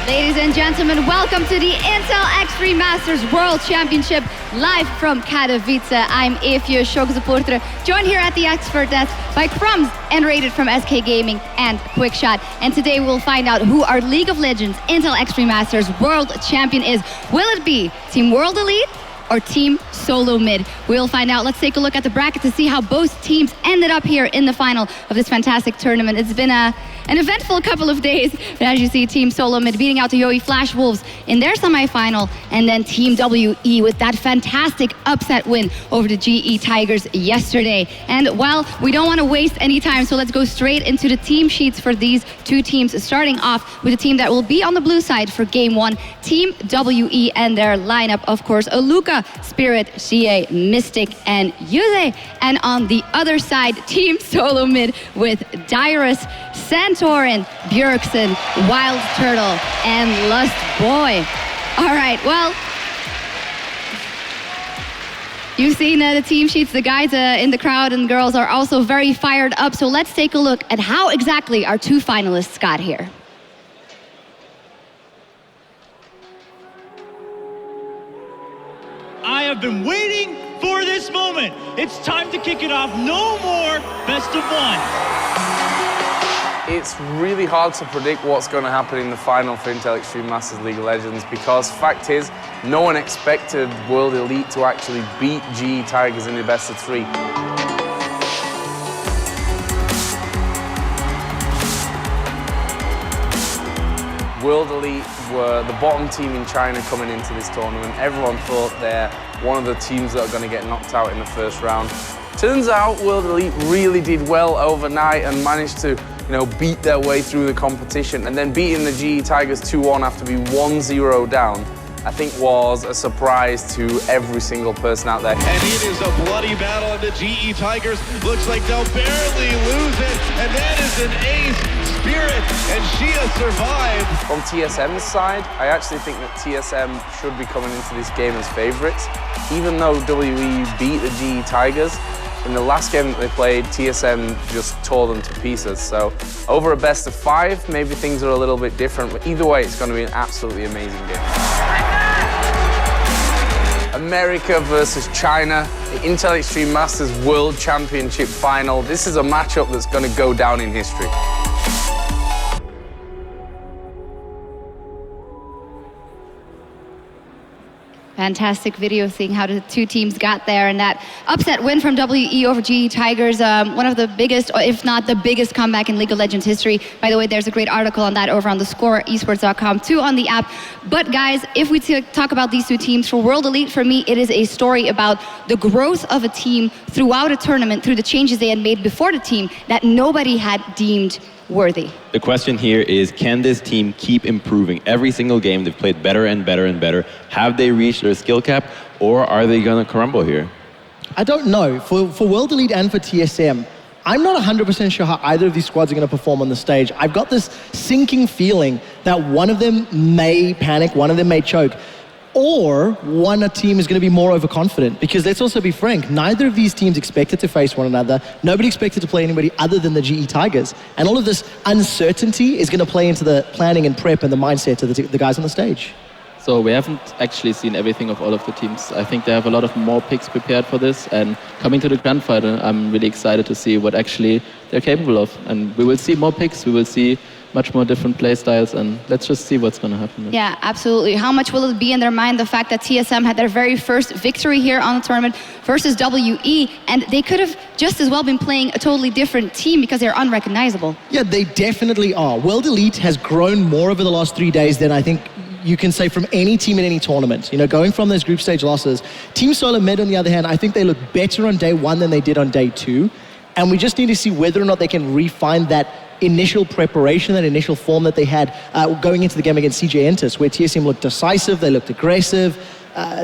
Ladies and gentlemen, welcome to the Intel Extreme Masters World Championship, live from Katowice. I'm Evie Shocksuporter, joined here at the expert desk by Crumbs and Rated from SK Gaming and Quickshot. And today we'll find out who our League of Legends Intel Extreme Masters World Champion is. Will it be Team World Elite or Team Solo Mid? We'll find out. Let's take a look at the bracket to see how both teams ended up here in the final of this fantastic tournament. It's been an eventful couple of days, but as you see, Team Solo Mid beating out the Yowie Flash Wolves in their semifinal, and then Team WE with that fantastic upset win over the GE Tigers yesterday. And while we don't want to waste any time, so let's go straight into the team sheets for these two teams, starting off with the team that will be on the blue side for Game 1, Team WE, and their lineup, of course, Aluka, Spirit, CA, Mystic, and Yuze. And on the other side, Team Solo Mid with Dyrus, Santorin, Bjergsen, Wild Turtle, and Lust Boy. All right, well, you've seen the team sheets. The guys in the crowd and girls are also very fired up. So let's take a look at how exactly our two finalists got here. I have been waiting for this moment. It's time to kick it off. No more best of one. It's really hard to predict what's going to happen in the final for Intel Extreme Masters League of Legends because fact is, no one expected World Elite to actually beat GE Tigers in the best of 3. World Elite were the bottom team in China coming into this tournament. Everyone thought they're one of the teams that are going to get knocked out in the first round. Turns out World Elite really did well overnight and managed to, beat their way through the competition, and then beating the GE Tigers 2-1 after being 1-0 down, I think was a surprise to every single person out there. And it is a bloody battle, and the GE Tigers looks like they'll barely lose it, and that is an ace. Spirit and Shia survived. On TSM's side, I actually think that TSM should be coming into this game as favourites. Even though WE beat the GE Tigers, in the last game that they played, TSM just tore them to pieces. So over a best of 5, maybe things are a little bit different, but either way, it's going to be an absolutely amazing game. America versus China, the Intel Extreme Masters World Championship final. This is a matchup that's going to go down in history. Fantastic video seeing how the two teams got there, and that upset win from WE over GE Tigers, one of the biggest, or if not the biggest comeback in League of Legends history. By the way, there's a great article on that over on thescore.esports.com, too, on the app. But guys, if we talk about these two teams, for World Elite, for me, it is a story about the growth of a team throughout a tournament, through the changes they had made before the team that nobody had deemed worthy. The question here is, can this team keep improving? Every single game they've played better and better and better. Have they reached their skill cap, or are they going to crumble here? I don't know. For World Elite and for TSM, I'm not 100% sure how either of these squads are going to perform on the stage. I've got this sinking feeling that one of them may panic, one of them may choke, or one team is going to be more overconfident. Because let's also be frank, neither of these teams expected to face one another. Nobody expected to play anybody other than the GE Tigers. And all of this uncertainty is going to play into the planning and prep and the mindset of the guys on the stage. So we haven't actually seen everything of all of the teams. I think they have a lot of more picks prepared for this, and coming to the grand final, I'm really excited to see what actually they're capable of. And we will see more picks, we will see much more different play styles, and let's just see what's going to happen. Yeah, absolutely. How much will it be in their mind, the fact that TSM had their very first victory here on the tournament versus WE, and they could have just as well been playing a totally different team because they're unrecognizable? Yeah, they definitely are. World Elite has grown more over the last 3 days than I think you can say from any team in any tournament. Going from those group stage losses. Team Solo Mid, on the other hand, I think they look better on day 1 than they did on day 2. And we just need to see whether or not they can refine that initial preparation, that initial form that they had going into the game against CJ Entus, where TSM looked decisive, they looked aggressive,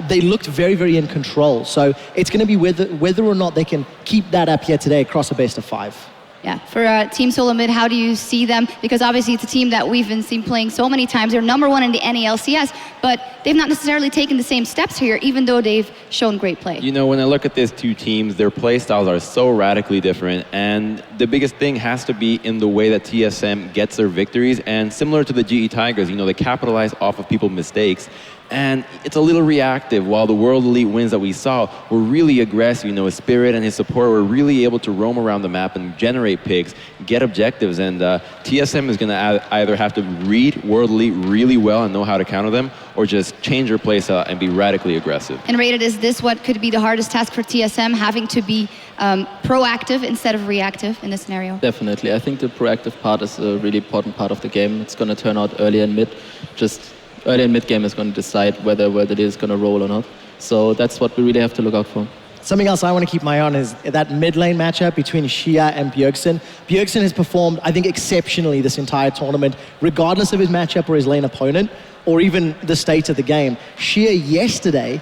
they looked very, very in control. So it's going to be whether or not they can keep that up here today across a best of 5. Yeah, for Team Solomid, how do you see them? Because obviously it's a team that we've been seen playing so many times. They're number one in the NALCS, but they've not necessarily taken the same steps here, even though they've shown great play. You know, when I look at these two teams, their play styles are so radically different, and the biggest thing has to be in the way that TSM gets their victories. And similar to the GE Tigers, you know, they capitalize off of people's mistakes. And it's a little reactive. While the World Elite wins that we saw were really aggressive, you know, Spirit and his support were really able to roam around the map and generate picks, get objectives, and TSM is going to either have to read World Elite really well and know how to counter them, or just change their play style and be radically aggressive. And Rated, is this what could be the hardest task for TSM, having to be proactive instead of reactive in this scenario? Definitely. I think the proactive part is a really important part of the game. It's going to turn out early and mid. Just early and mid game is going to decide whether it is going to roll or not. So that's what we really have to look out for. Something else I want to keep my eye on is that mid lane matchup between Xia and Bjergsen. Bjergsen has performed, I think, exceptionally this entire tournament, regardless of his matchup or his lane opponent, or even the state of the game. Xia yesterday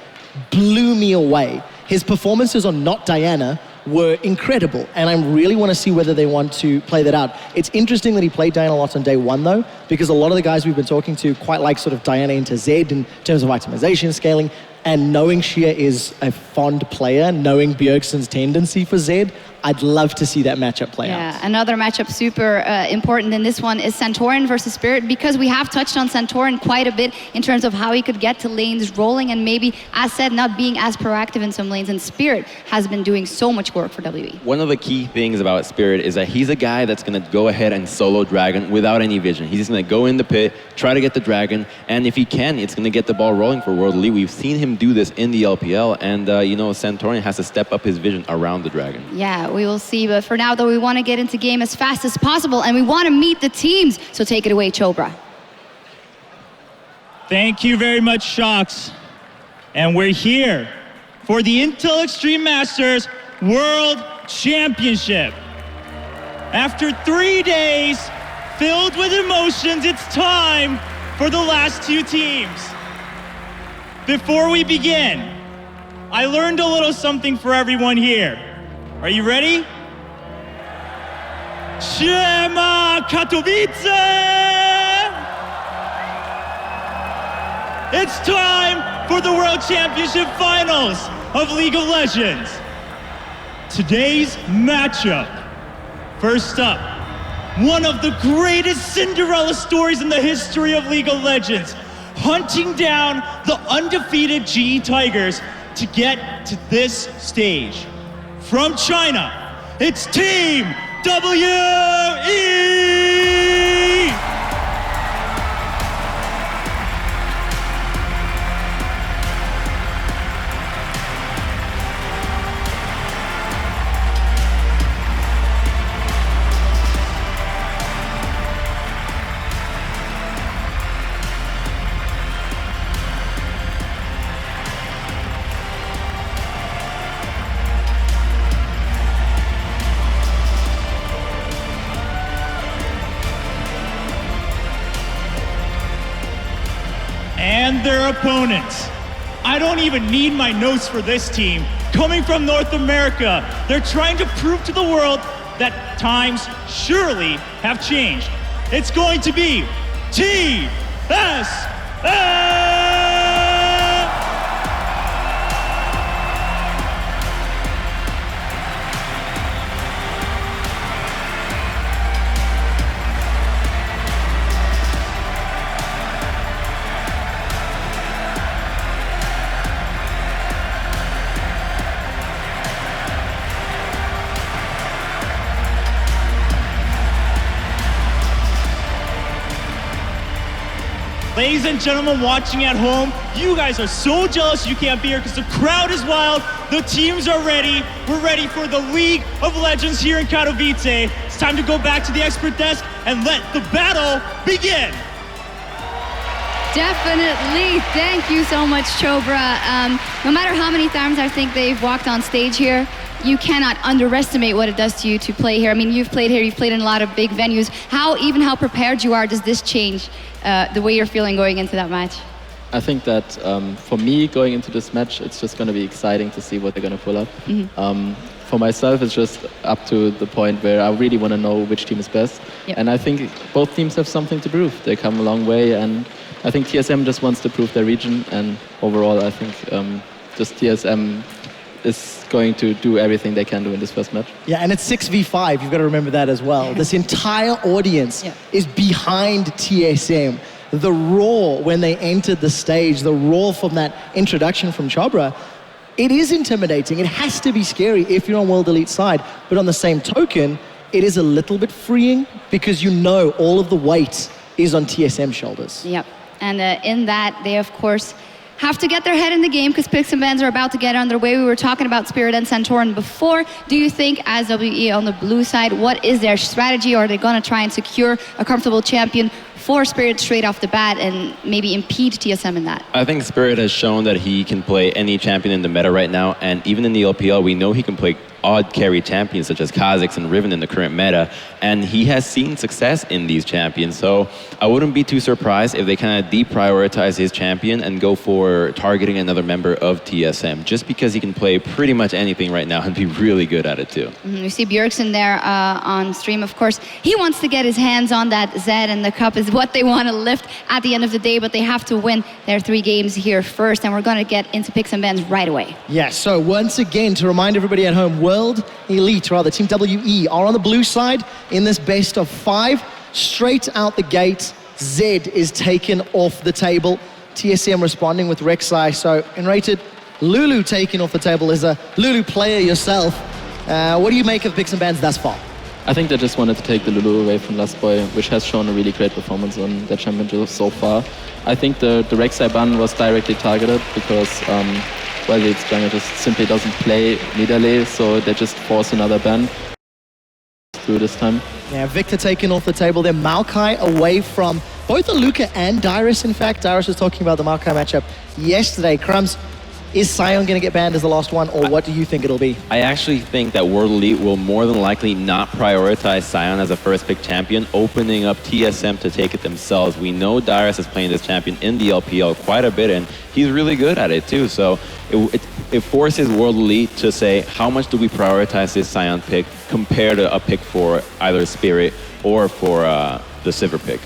blew me away. His performances on Not Diana were incredible, and I really want to see whether they want to play that out. It's interesting that he played Diana a lot on day one, though, because a lot of the guys we've been talking to quite like sort of Diana into Zed in terms of itemization, scaling, and knowing Xia is a fond player, knowing Bjergsen's tendency for Zed, I'd love to see that matchup play out. Yeah, another matchup super important in this one is Santorin versus Spirit, because we have touched on Santorin quite a bit in terms of how he could get to lanes rolling and maybe, as said, not being as proactive in some lanes, and Spirit has been doing so much work for WE. One of the key things about Spirit is that he's a guy that's going to go ahead and solo Dragon without any vision. He's just going to go in the pit, try to get the Dragon, and if he can, it's going to get the ball rolling for World Elite. We've seen him do this in the LPL, and you know, Santorin has to step up his vision around the Dragon. Yeah, we will see, but for now, though, we want to get into game as fast as possible, and we want to meet the teams, so take it away, Chobra. Thank you very much, Shocks. And we're here for the Intel Extreme Masters World Championship. After 3 days filled with emotions, it's time for the last two teams. Before we begin, I learned a little something for everyone here. Are you ready? Siema Katowice! It's time for the World Championship Finals of League of Legends. Today's matchup. First up, one of the greatest Cinderella stories in the history of League of Legends, hunting down the undefeated GE Tigers to get to this stage. From China, it's Team WE! And their opponents. I don't even need my notes for this team. Coming from North America, they're trying to prove to the world that times surely have changed. It's going to be TSM! Ladies and gentlemen watching at home, you guys are so jealous you can't be here because the crowd is wild, the teams are ready. We're ready for the League of Legends here in Katowice. It's time to go back to the expert desk and let the battle begin. Definitely. Thank you so much, Chobra. No matter how many times I think they've walked on stage here, you cannot underestimate what it does to you to play here. I mean, you've played here, you've played in a lot of big venues. How prepared you are, does this change the way you're feeling going into that match? I think that for me, going into this match, it's just going to be exciting to see what they're going to pull up. for myself, it's just up to the point where I really want to know which team is best. Yep. And I think both teams have something to prove. They come a long way, and I think TSM just wants to prove their region. And overall, I think just TSM is going to do everything they can do in this first match. Yeah, and it's 6v5. You've got to remember that as well. This entire audience is behind TSM. The roar when they entered the stage, the roar from that introduction from Chobra, it is intimidating. It has to be scary if you're on World Elite side. But on the same token, it is a little bit freeing because you know all of the weight is on TSM's shoulders. Yep. And in that, they, of course, have to get their head in the game because Picks and Bans are about to get underway. We were talking about Spirit and Santorin before. Do you think, as WE on the blue side, what is their strategy? Are they going to try and secure a comfortable champion for Spirit straight off the bat and maybe impede TSM in that? I think Spirit has shown that he can play any champion in the meta right now, and even in the LPL, we know he can play odd carry champions such as Kha'Zix and Riven in the current meta, and he has seen success in these champions. So I wouldn't be too surprised if they kind of deprioritize his champion and go for targeting another member of TSM, just because he can play pretty much anything right now and be really good at it too. We see Bjergsen there on stream, of course. He wants to get his hands on that Zed, and the cup is what they want to lift at the end of the day, but they have to win their 3 games here first, and we're going to get into Picks and Bans right away. Yes, so once again, to remind everybody at home, World Elite, rather, Team WE are on the blue side in this best of 5. Straight out the gate, Zed is taken off the table. TSM responding with Rek'Sai. So, Enrated, Lulu taken off the table. As a Lulu player yourself, what do you make of Picks and Bans thus far? I think they just wanted to take the Lulu away from Last Boy, which has shown a really great performance on their championship so far. I think the Rek'Sai ban was directly targeted because well, its jungle just simply doesn't play Nidalee, so they just force another ban through this time. Yeah, Victor taken off the table. Then Maokai away from both Aluka and Dyrus, in fact. Dyrus was talking about the Maokai matchup yesterday. Crumbs, is Sion going to get banned as the last one, or what do you think it'll be? I actually think that World Elite will more than likely not prioritize Sion as a first pick champion, opening up TSM to take it themselves. We know Dyrus is playing this champion in the LPL quite a bit, and he's really good at it too. So it forces World Elite to say, how much do we prioritize this Sion pick compared to a pick for either Spirit or for the Sivir pick?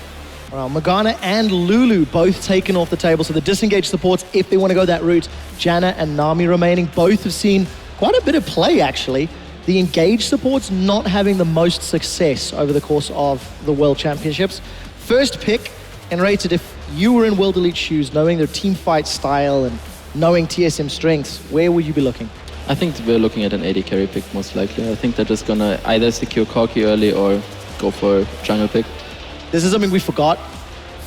Well, Morgana and Lulu both taken off the table, so the disengaged supports, if they want to go that route, Janna and Nami remaining, both have seen quite a bit of play, actually. The engaged supports not having the most success over the course of the World Championships. First pick, and rated, if you were in World Elite shoes, knowing their team fight style and knowing TSM strengths, where would you be looking? I think we're looking at an AD carry pick most likely. I think they're just going to either secure Corki early or go for a jungle pick. This is something we forgot.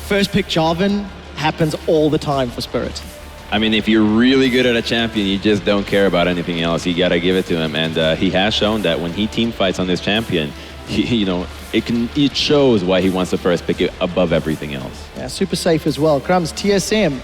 First pick Jarvan happens all the time for Spirit. I mean, if you're really good at a champion, you just don't care about anything else. You gotta give it to him, and he has shown that when he team fights on this champion, it shows why he wants the first pick above everything else. Yeah, super safe as well. Crumbs, TSM,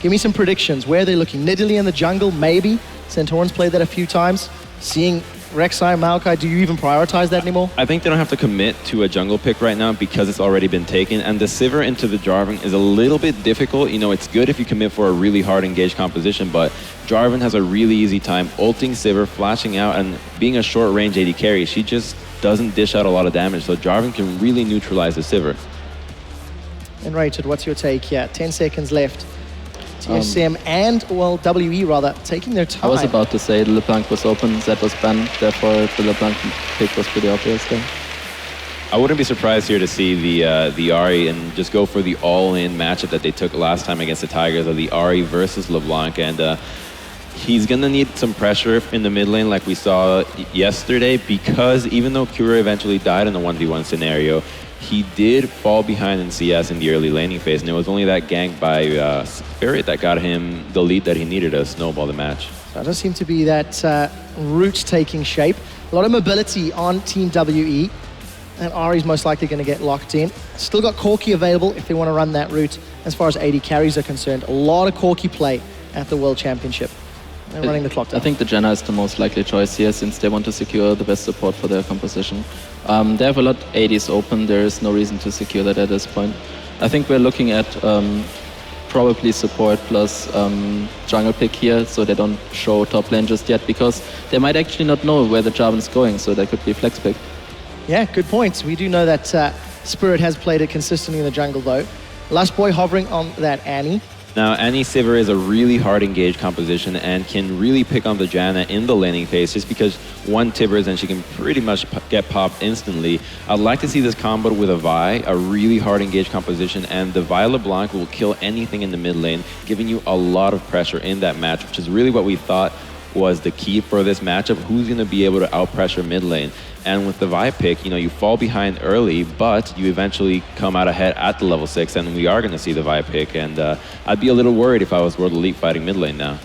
give me some predictions. Where are they looking? Nidalee in the jungle, maybe. Santorin's played that a few times. Seeing Rek'Sai, Maokai, do you even prioritize that anymore? I think they don't have to commit to a jungle pick right now because it's already been taken, and the Sivir into the Jarvan is a little bit difficult. It's good if you commit for a really hard engaged composition, but Jarvan has a really easy time ulting Sivir, flashing out, and being a short range AD carry, she just doesn't dish out a lot of damage, so Jarvan can really neutralize the Sivir. And Rachel, what's your take here? 10 seconds left. TSM and, well, WE rather, taking their time. I was about to say the LeBlanc was open, Zed was banned, therefore the LeBlanc pick was pretty obvious there. I wouldn't be surprised here to see the Ahri and just go for the all-in matchup that they took last time against the Tigers, of the Ahri versus LeBlanc, and he's going to need some pressure in the mid lane like we saw yesterday, because even though Cura eventually died in the 1v1 scenario, he did fall behind in CS in the early laning phase, and it was only that gank by Spirit that got him the lead that he needed to snowball the match. So it does seem to be that route taking shape. A lot of mobility on Team WE, and Ahri's most likely going to get locked in. Still got Corki available if they want to run that route. As far as AD carries are concerned, a lot of Corki play at the World Championship. They're running the clock down. I think the Janna is the most likely choice here, since they want to secure the best support for their composition. They have a lot of ADs open. There is no reason to secure that at this point. I think we're looking at probably support plus jungle pick here, so they don't show top lane just yet, because they might actually not know where the Jarvan is going, so that could be flex pick. Yeah, good points. We do know that Spirit has played it consistently in the jungle, though. Last boy hovering on that Annie. Now, Annie Sivir is a really hard engaged composition and can really pick on the Janna in the laning phase just because one Tibbers and she can pretty much get popped instantly. I'd like to see this combo with a Vi, a really hard engaged composition, and the Vi LeBlanc will kill anything in the mid lane, giving you a lot of pressure in that match, which is really what we thought was the key for this matchup. Who's going to be able to out-pressure mid lane? And with the Vi pick, you know, you fall behind early, but you eventually come out ahead at the level 6, and we are going to see the Vi pick. And I'd be a little worried if I was World Elite fighting mid lane now.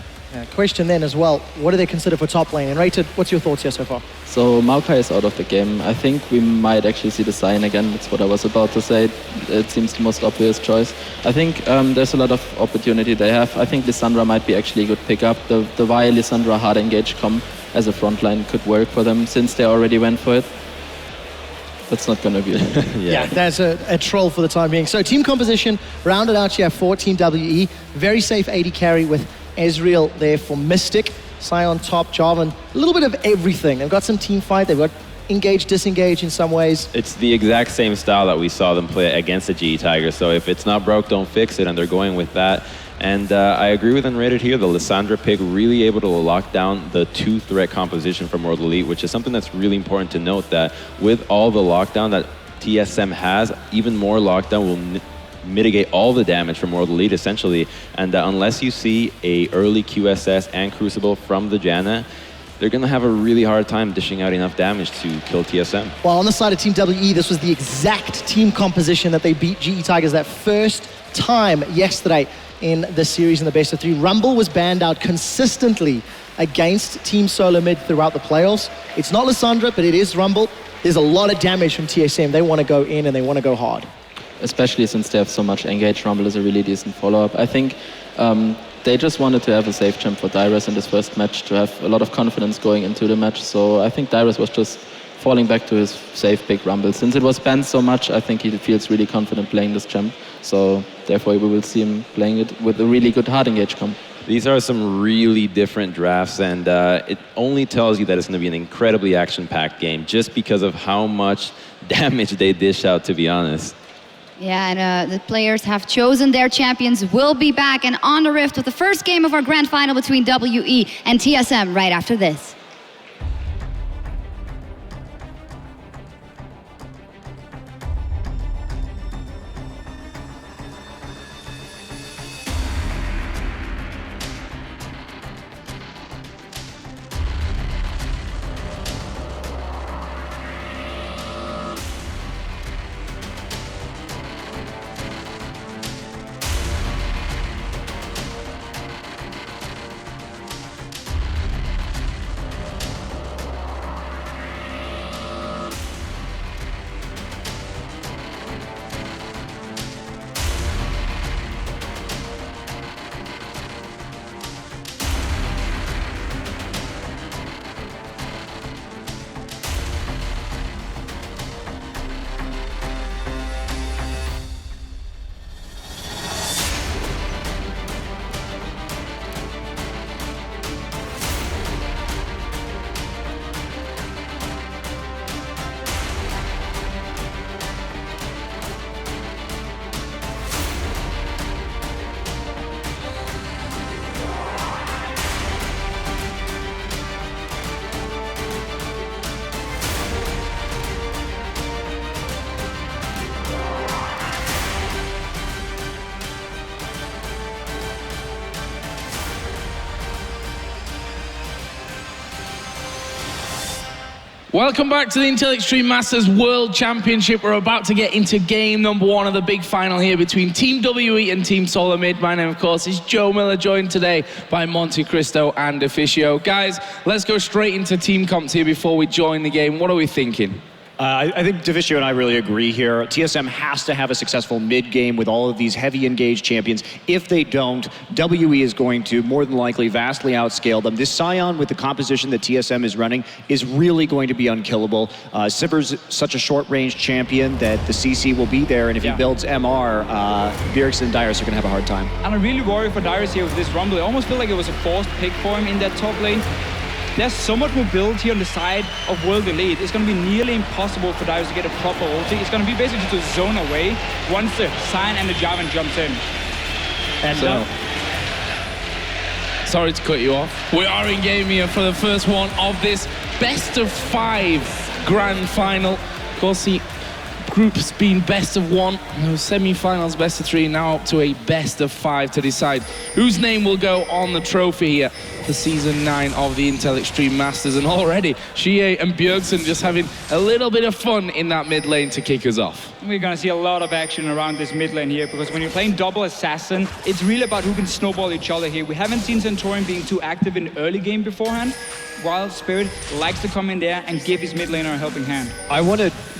Question then as well, what do they consider for top lane? And Rated, what's your thoughts here so far? So Maokai is out of the game. I think we might actually see the Sion again. That's what I was about to say. It seems the most obvious choice. I think there's a lot of opportunity they have. I think Lissandra might be actually a good pickup. The Vi Lissandra hard engage comp as a frontline could work for them since they already went for it. That's not going to be it. Yeah, that's a troll for the time being. So team composition, rounded out, you have 4 Team WE. Very safe AD carry with Ezreal there for Mystic. Sion top, Jarvan, a little bit of everything. They've got some team fight, they've got engage, disengage in some ways. It's the exact same style that we saw them play against the GE Tigers. So if it's not broke, don't fix it, and they're going with that. And I agree with Unrated here. The Lissandra pick really able to lock down the 2-threat composition from World Elite, which is something that's really important to note, that with all the lockdown that TSM has, even more lockdown will mitigate all the damage from World Elite essentially. And unless you see a early QSS and Crucible from the Janna, they're going to have a really hard time dishing out enough damage to kill TSM. Well, on the side of Team WE, this was the exact team composition that they beat GE Tigers that first time yesterday in the series in the best of 3. Rumble was banned out consistently against Team Solo Mid throughout the playoffs. It's not Lissandra, but it is Rumble. There's a lot of damage from TSM. They want to go in and they want to go hard. Especially since they have so much engaged, Rumble is a really decent follow-up. I think they just wanted to have a safe champ for Dyrus in this first match, to have a lot of confidence going into the match. So I think Dyrus was just falling back to his safe pick Rumble. Since it was banned so much, I think he feels really confident playing this champ. So therefore we will see him playing it with a really good hard engage comp. These are some really different drafts, and it only tells you that it's going to be an incredibly action-packed game just because of how much damage they dish out, to be honest. Yeah, and the players have chosen their champions. We'll be back and on the Rift with the first game of our grand final between WE and TSM right after this. Welcome back to the Intel Extreme Masters World Championship. We're about to get into game number 1 of the big final here between Team WE and Team Solo Mid. My name, of course, is Joe Miller, joined today by Monte Cristo and Officio. Guys, let's go straight into team comps here before we join the game. What are we thinking? I think Devicio and I really agree here. TSM has to have a successful mid-game with all of these heavy engaged champions. If they don't, WE is going to more than likely vastly outscale them. This Sion with the composition that TSM is running is really going to be unkillable. Sivir's such a short-range champion that the CC will be there, and if he builds MR, Bjergsen and Dyrus are going to have a hard time. And I really worry for Dyrus here with this Rumble. I almost feel like it was a forced pick for him in that top lane. There's so much mobility on the side of World Elite. It's going to be nearly impossible for Dyrus to get a proper ulti. It's going to be basically just a zone away once the Sion and the Jarvan jumps in. And sorry to cut you off. We are in game here for the first one of this best of 5 grand final. Of course, the group's been best of 1, semi-finals best of 3, now up to a best of 5 to decide whose name will go on the trophy here for season 9 of the Intel Extreme Masters. And already, Xie and Bjergsen just having a little bit of fun in that mid lane to kick us off. We're going to see a lot of action around this mid lane here, because when you're playing double assassin, it's really about who can snowball each other here. We haven't seen Santorin being too active in early game beforehand, while Spirit likes to come in there and give his mid laner a helping hand.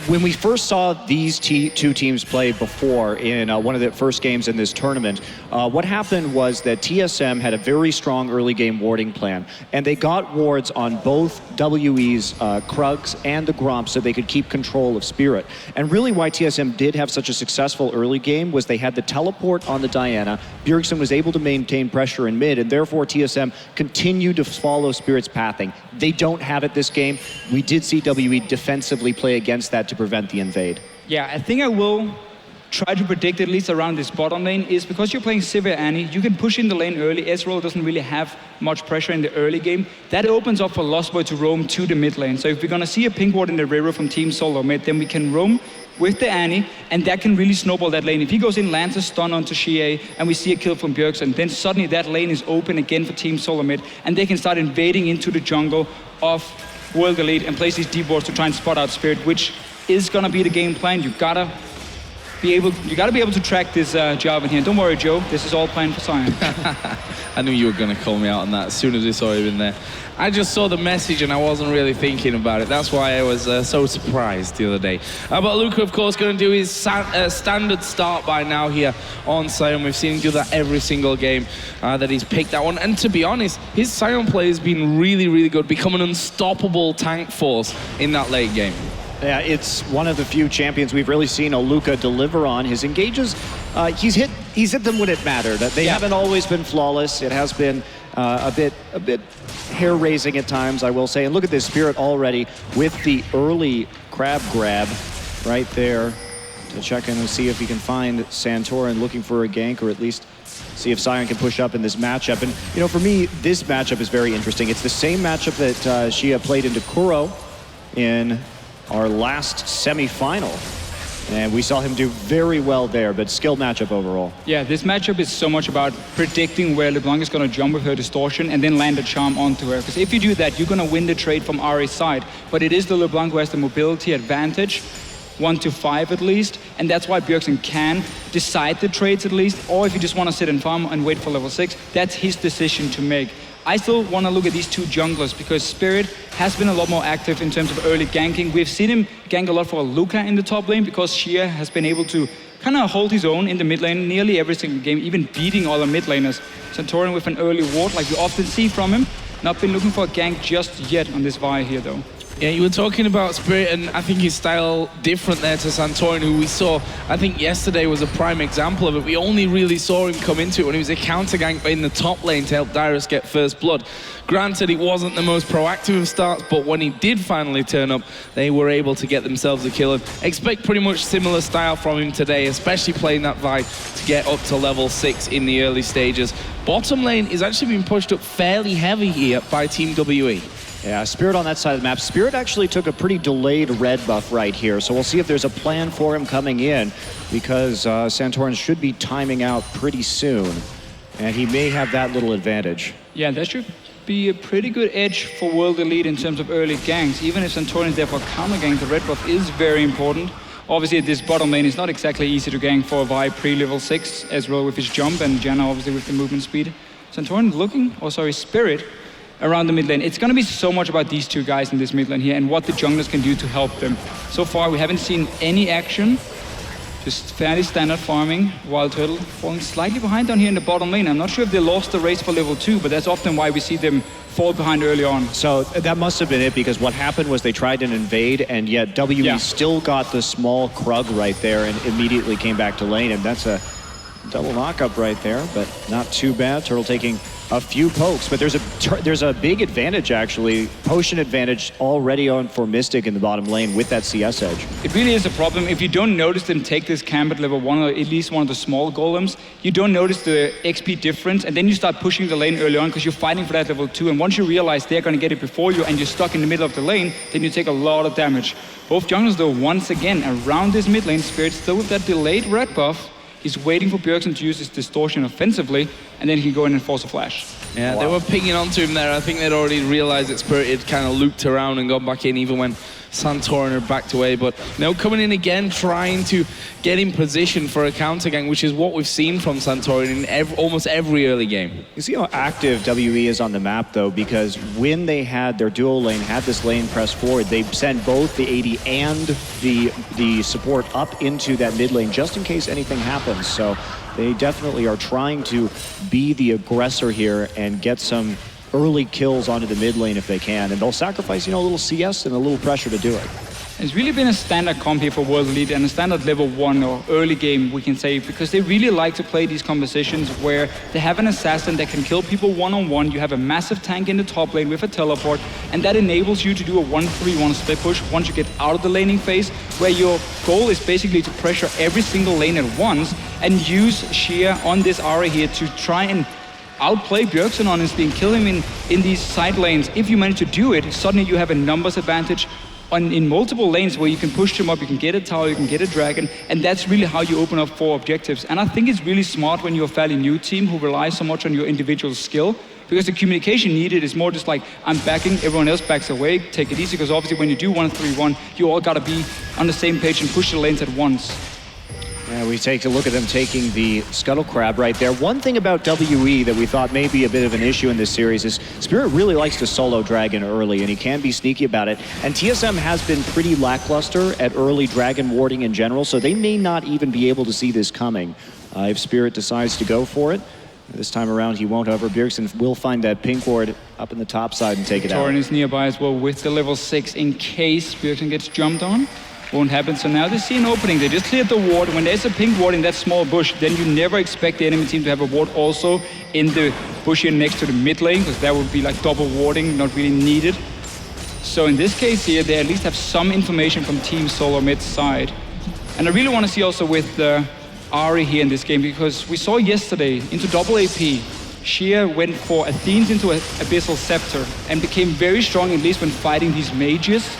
When we first saw these two teams play before in one of the first games in this tournament, what happened was that TSM had a very strong early game warding plan, and they got wards on both WE's Krugs and the Gromp so they could keep control of Spirit. And really why TSM did have such a successful early game was they had the teleport on the Diana, Bjergsen was able to maintain pressure in mid, and therefore TSM continued to follow Spirit's pathing. They don't have it this game. We did see WE defensively play against that to prevent the invade. Yeah, I think I will try to predict at least around this bottom lane is because you're playing Sivir Annie, you can push in the lane early. Ezreal doesn't really have much pressure in the early game. That opens up for Lost Boy to roam to the mid lane. So if we're gonna see a pink ward in the river from Team Solo mid, then we can roam with the Annie, and that can really snowball that lane. If he goes in, lands a stun onto Xie, and we see a kill from Bjergsen, then suddenly that lane is open again for Team Solo mid, and they can start invading into the jungle of World Elite and place these deep wards to try and spot out Spirit, which is gonna be the game plan. You gotta be able to track this Jarvan here. Don't worry, Joe. This is all planned for Sion. I knew you were going to call me out on that as soon as I saw him in there. I just saw the message and I wasn't really thinking about it. That's why I was so surprised the other day. But Luca, of course, going to do his standard start by now here on Sion. We've seen him do that every single game that he's picked that one. And to be honest, his Sion play has been really, really good. Become an unstoppable tank force in that late game. Yeah, it's one of the few champions we've really seen Luca deliver on. His engages, he's hit them when it mattered. They haven't always been flawless. It has been a bit hair-raising at times, I will say. And look at this Spirit already with the early crab grab right there to check in and see if he can find Santorin looking for a gank, or at least see if Sion can push up in this matchup. And, you know, for me, this matchup is very interesting. It's the same matchup that Xie played into Kuro in our last semi-final. And we saw him do very well there, but skill matchup overall. Yeah, this matchup is so much about predicting where LeBlanc is going to jump with her distortion and then land a charm onto her. Because if you do that, you're going to win the trade from Ahri's side. But it is the LeBlanc who has the mobility advantage, 1 to 5 at least, and that's why Bjergsen can decide the trades at least, or if you just want to sit and farm and wait for level 6, that's his decision to make. I still want to look at these two junglers because Spirit has been a lot more active in terms of early ganking. We've seen him gank a lot for Luca in the top lane because Xie has been able to kind of hold his own in the mid lane nearly every single game, even beating all the mid laners. Santorin with an early ward like we often see from him. Not been looking for a gank just yet on this Vi here though. Yeah, you were talking about Spirit, and I think his style different there to Santorin, who we saw, I think yesterday was a prime example of it. We only really saw him come into it when he was a counter gank in the top lane to help Dyrus get first blood. Granted, he wasn't the most proactive of starts, but when he did finally turn up, they were able to get themselves a kill. And expect pretty much similar style from him today, especially playing that Vi to get up to level 6 in the early stages. Bottom lane is actually being pushed up fairly heavy here by Team WE. Yeah, Spirit on that side of the map. Spirit actually took a pretty delayed red buff right here, so we'll see if there's a plan for him coming in, because Santorin should be timing out pretty soon, and he may have that little advantage. Yeah, that should be a pretty good edge for World Elite in terms of early ganks. Even if Santorin is there for counter gank, the red buff is very important. Obviously, this bottom lane is not exactly easy to gank for Vi pre-level 6, Ezreal with his jump, and Janna obviously with the movement speed. Santorin Spirit around the mid lane. It's going to be so much about these two guys in this mid lane here and what the junglers can do to help them. So far, we haven't seen any action. Just fairly standard farming. Wild Turtle falling slightly behind down here in the bottom lane. I'm not sure if they lost the race for level 2, but that's often why we see them fall behind early on. So that must have been it, because what happened was they tried an invade, and yet WE still got the small Krug right there and immediately came back to lane, and that's a double knockup right there, but not too bad. Turtle taking a few pokes, but there's a big advantage, actually, potion advantage already on for Mystic in the bottom lane with that CS edge. It really is a problem. If you don't notice them take this camp at level 1 or at least one of the small golems, you don't notice the XP difference, and then you start pushing the lane early on because you're fighting for that level 2, and once you realize they're going to get it before you and you're stuck in the middle of the lane, then you take a lot of damage. Both junglers, though, once again around this mid lane, Spirit still with that delayed red buff. He's waiting for Bjergsen to use his distortion offensively, and then he can go in and force a flash. Yeah, they were pinging onto him there. I think they'd already realized that Spirit had kind of looped around and gone back in, even when Santorin had backed away. But now coming in again, trying to get in position for a counter gang, which is what we've seen from Santorin in almost every early game. You see how active WE is on the map, though, because when they had their duo lane, had this lane press forward, they sent both the AD and the support up into that mid lane just in case anything happens. So they definitely are trying to be the aggressor here and get some early kills onto the mid lane if they can, and they'll sacrifice, a little CS and a little pressure to do it. It's really been a standard comp here for World Elite and a standard level 1 or early game, we can say, because they really like to play these compositions where they have an assassin that can kill people one-on-one, you have a massive tank in the top lane with a teleport, and that enables you to do a 1-3-1 split push once you get out of the laning phase, where your goal is basically to pressure every single lane at once and use Xia on this Ahri here to try and outplay Bjergsen honestly and kill him in these side lanes. If you manage to do it, suddenly you have a numbers advantage in multiple lanes where you can push them up, you can get a tower, you can get a dragon, and that's really how you open up 4 objectives. And I think it's really smart when you're a fairly new team who relies so much on your individual skill, because the communication needed is more just like, I'm backing, everyone else backs away, take it easy, because obviously when you do 1-3-1, you all gotta be on the same page and push the lanes at once. Yeah, we take a look at them taking the Scuttle Crab right there. One thing about WE that we thought may be a bit of an issue in this series is Spirit really likes to solo Dragon early, and he can be sneaky about it. And TSM has been pretty lackluster at early Dragon warding in general, so they may not even be able to see this coming. If Spirit decides to go for it, this time around he won't. However, Bjergsen will find that pink ward up in the top side and take it out. Torin is nearby as well with the level 6 in case Bjergsen gets jumped on. Won't happen. So now they see an opening. They just cleared the ward. When there's a pink ward in that small bush, then you never expect the enemy team to have a ward also in the bush here next to the mid lane, because that would be like double warding, not really needed. So in this case here, they at least have some information from Team Solo mid side. And I really want to see also with Ahri here in this game, because we saw yesterday into double AP, Xia went for Athene's into Abyssal Scepter and became very strong, at least when fighting these mages.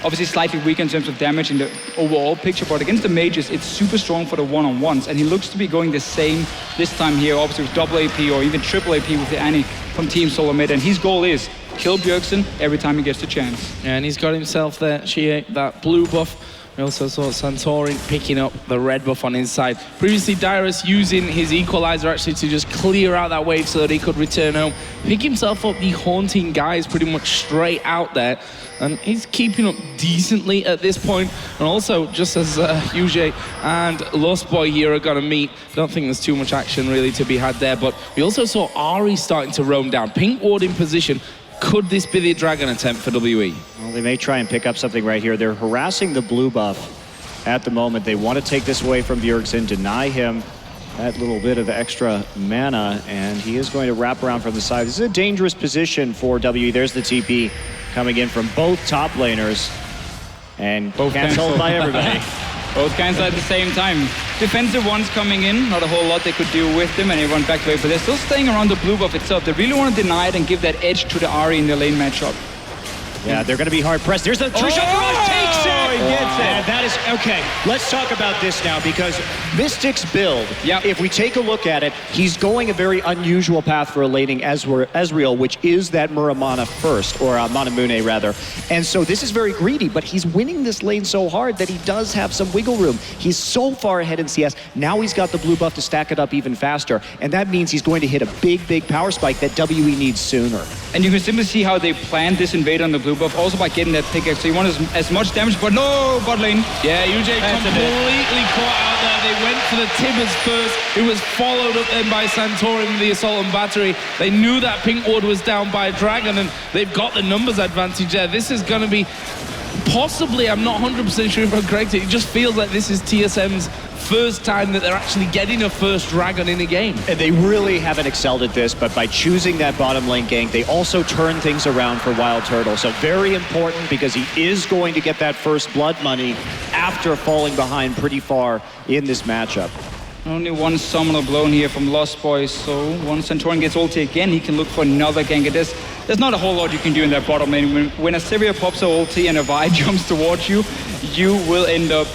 Obviously slightly weak in terms of damage in the overall picture, but against the mages, it's super strong for the one-on-ones, and he looks to be going the same this time here, obviously with double AP or even triple AP with the Annie from Team Solo mid, and his goal is kill Bjergsen every time he gets the chance. And he's got himself there, Xia, that blue buff. We also saw Santorin picking up the red buff on his side. Previously, Dyrus using his equalizer actually to just clear out that wave so that he could return home. Pick himself up the Haunting Guys pretty much straight out there. And he's keeping up decently at this point. And also, just as Yuji and Lost Boy here are going to meet, I don't think there's too much action really to be had there. But we also saw Ahri starting to roam down. Pink ward in position. Could this be the dragon attempt for WE? Well, they may try and pick up something right here. They're harassing the blue buff at the moment. They want to take this away from Bjergsen, deny him that little bit of extra mana, and he is going to wrap around from the side. This is a dangerous position for WE. There's the TP coming in from both top laners, and both cancelled by everybody. Both cancelled at the same time. Defensive ones coming in, not a whole lot they could do with them, and everyone back away, but they're still staying around the blue buff itself. They really want to deny it and give that edge to the Ahri in the lane matchup. Yeah, they're going to be hard pressed. There's the Trishul Rush, takes it! He gets And that is, okay, let's talk about this now, because Mystic's build, if we take a look at it, he's going a very unusual path for a laning Ezreal, which is that Muramana first, or Manamune rather. And so this is very greedy, but he's winning this lane so hard that he does have some wiggle room. He's so far ahead in CS. Now he's got the blue buff to stack it up even faster, and that means he's going to hit a big power spike that WE needs sooner. And you can simply see how they planned this invade on the blue buff, also by getting that pickaxe. So you want as much damage, but no bot lane. Yeah, UJ completely caught out there. They went for the Tibbers first. It was followed up then by Santorin with the Assault and Battery. They knew that Pink Ward was down by Dragon, and they've got the numbers advantage there. This is going to be possibly, I'm not 100% sure if I'm correct, it just feels like this is TSM's first time that they're actually getting a first Dragon in a game. And they really haven't excelled at this, but by choosing that bottom lane gank, they also turn things around for Wild Turtle. So very important, because he is going to get that first blood money after falling behind pretty far in this matchup. Only one summoner blown here from Lost Boys, so once Santorin gets ulti again, he can look for another gank. There's not a whole lot you can do in that bottom lane. When a Sivir pops her ulti and a Vi jumps towards you, you will end up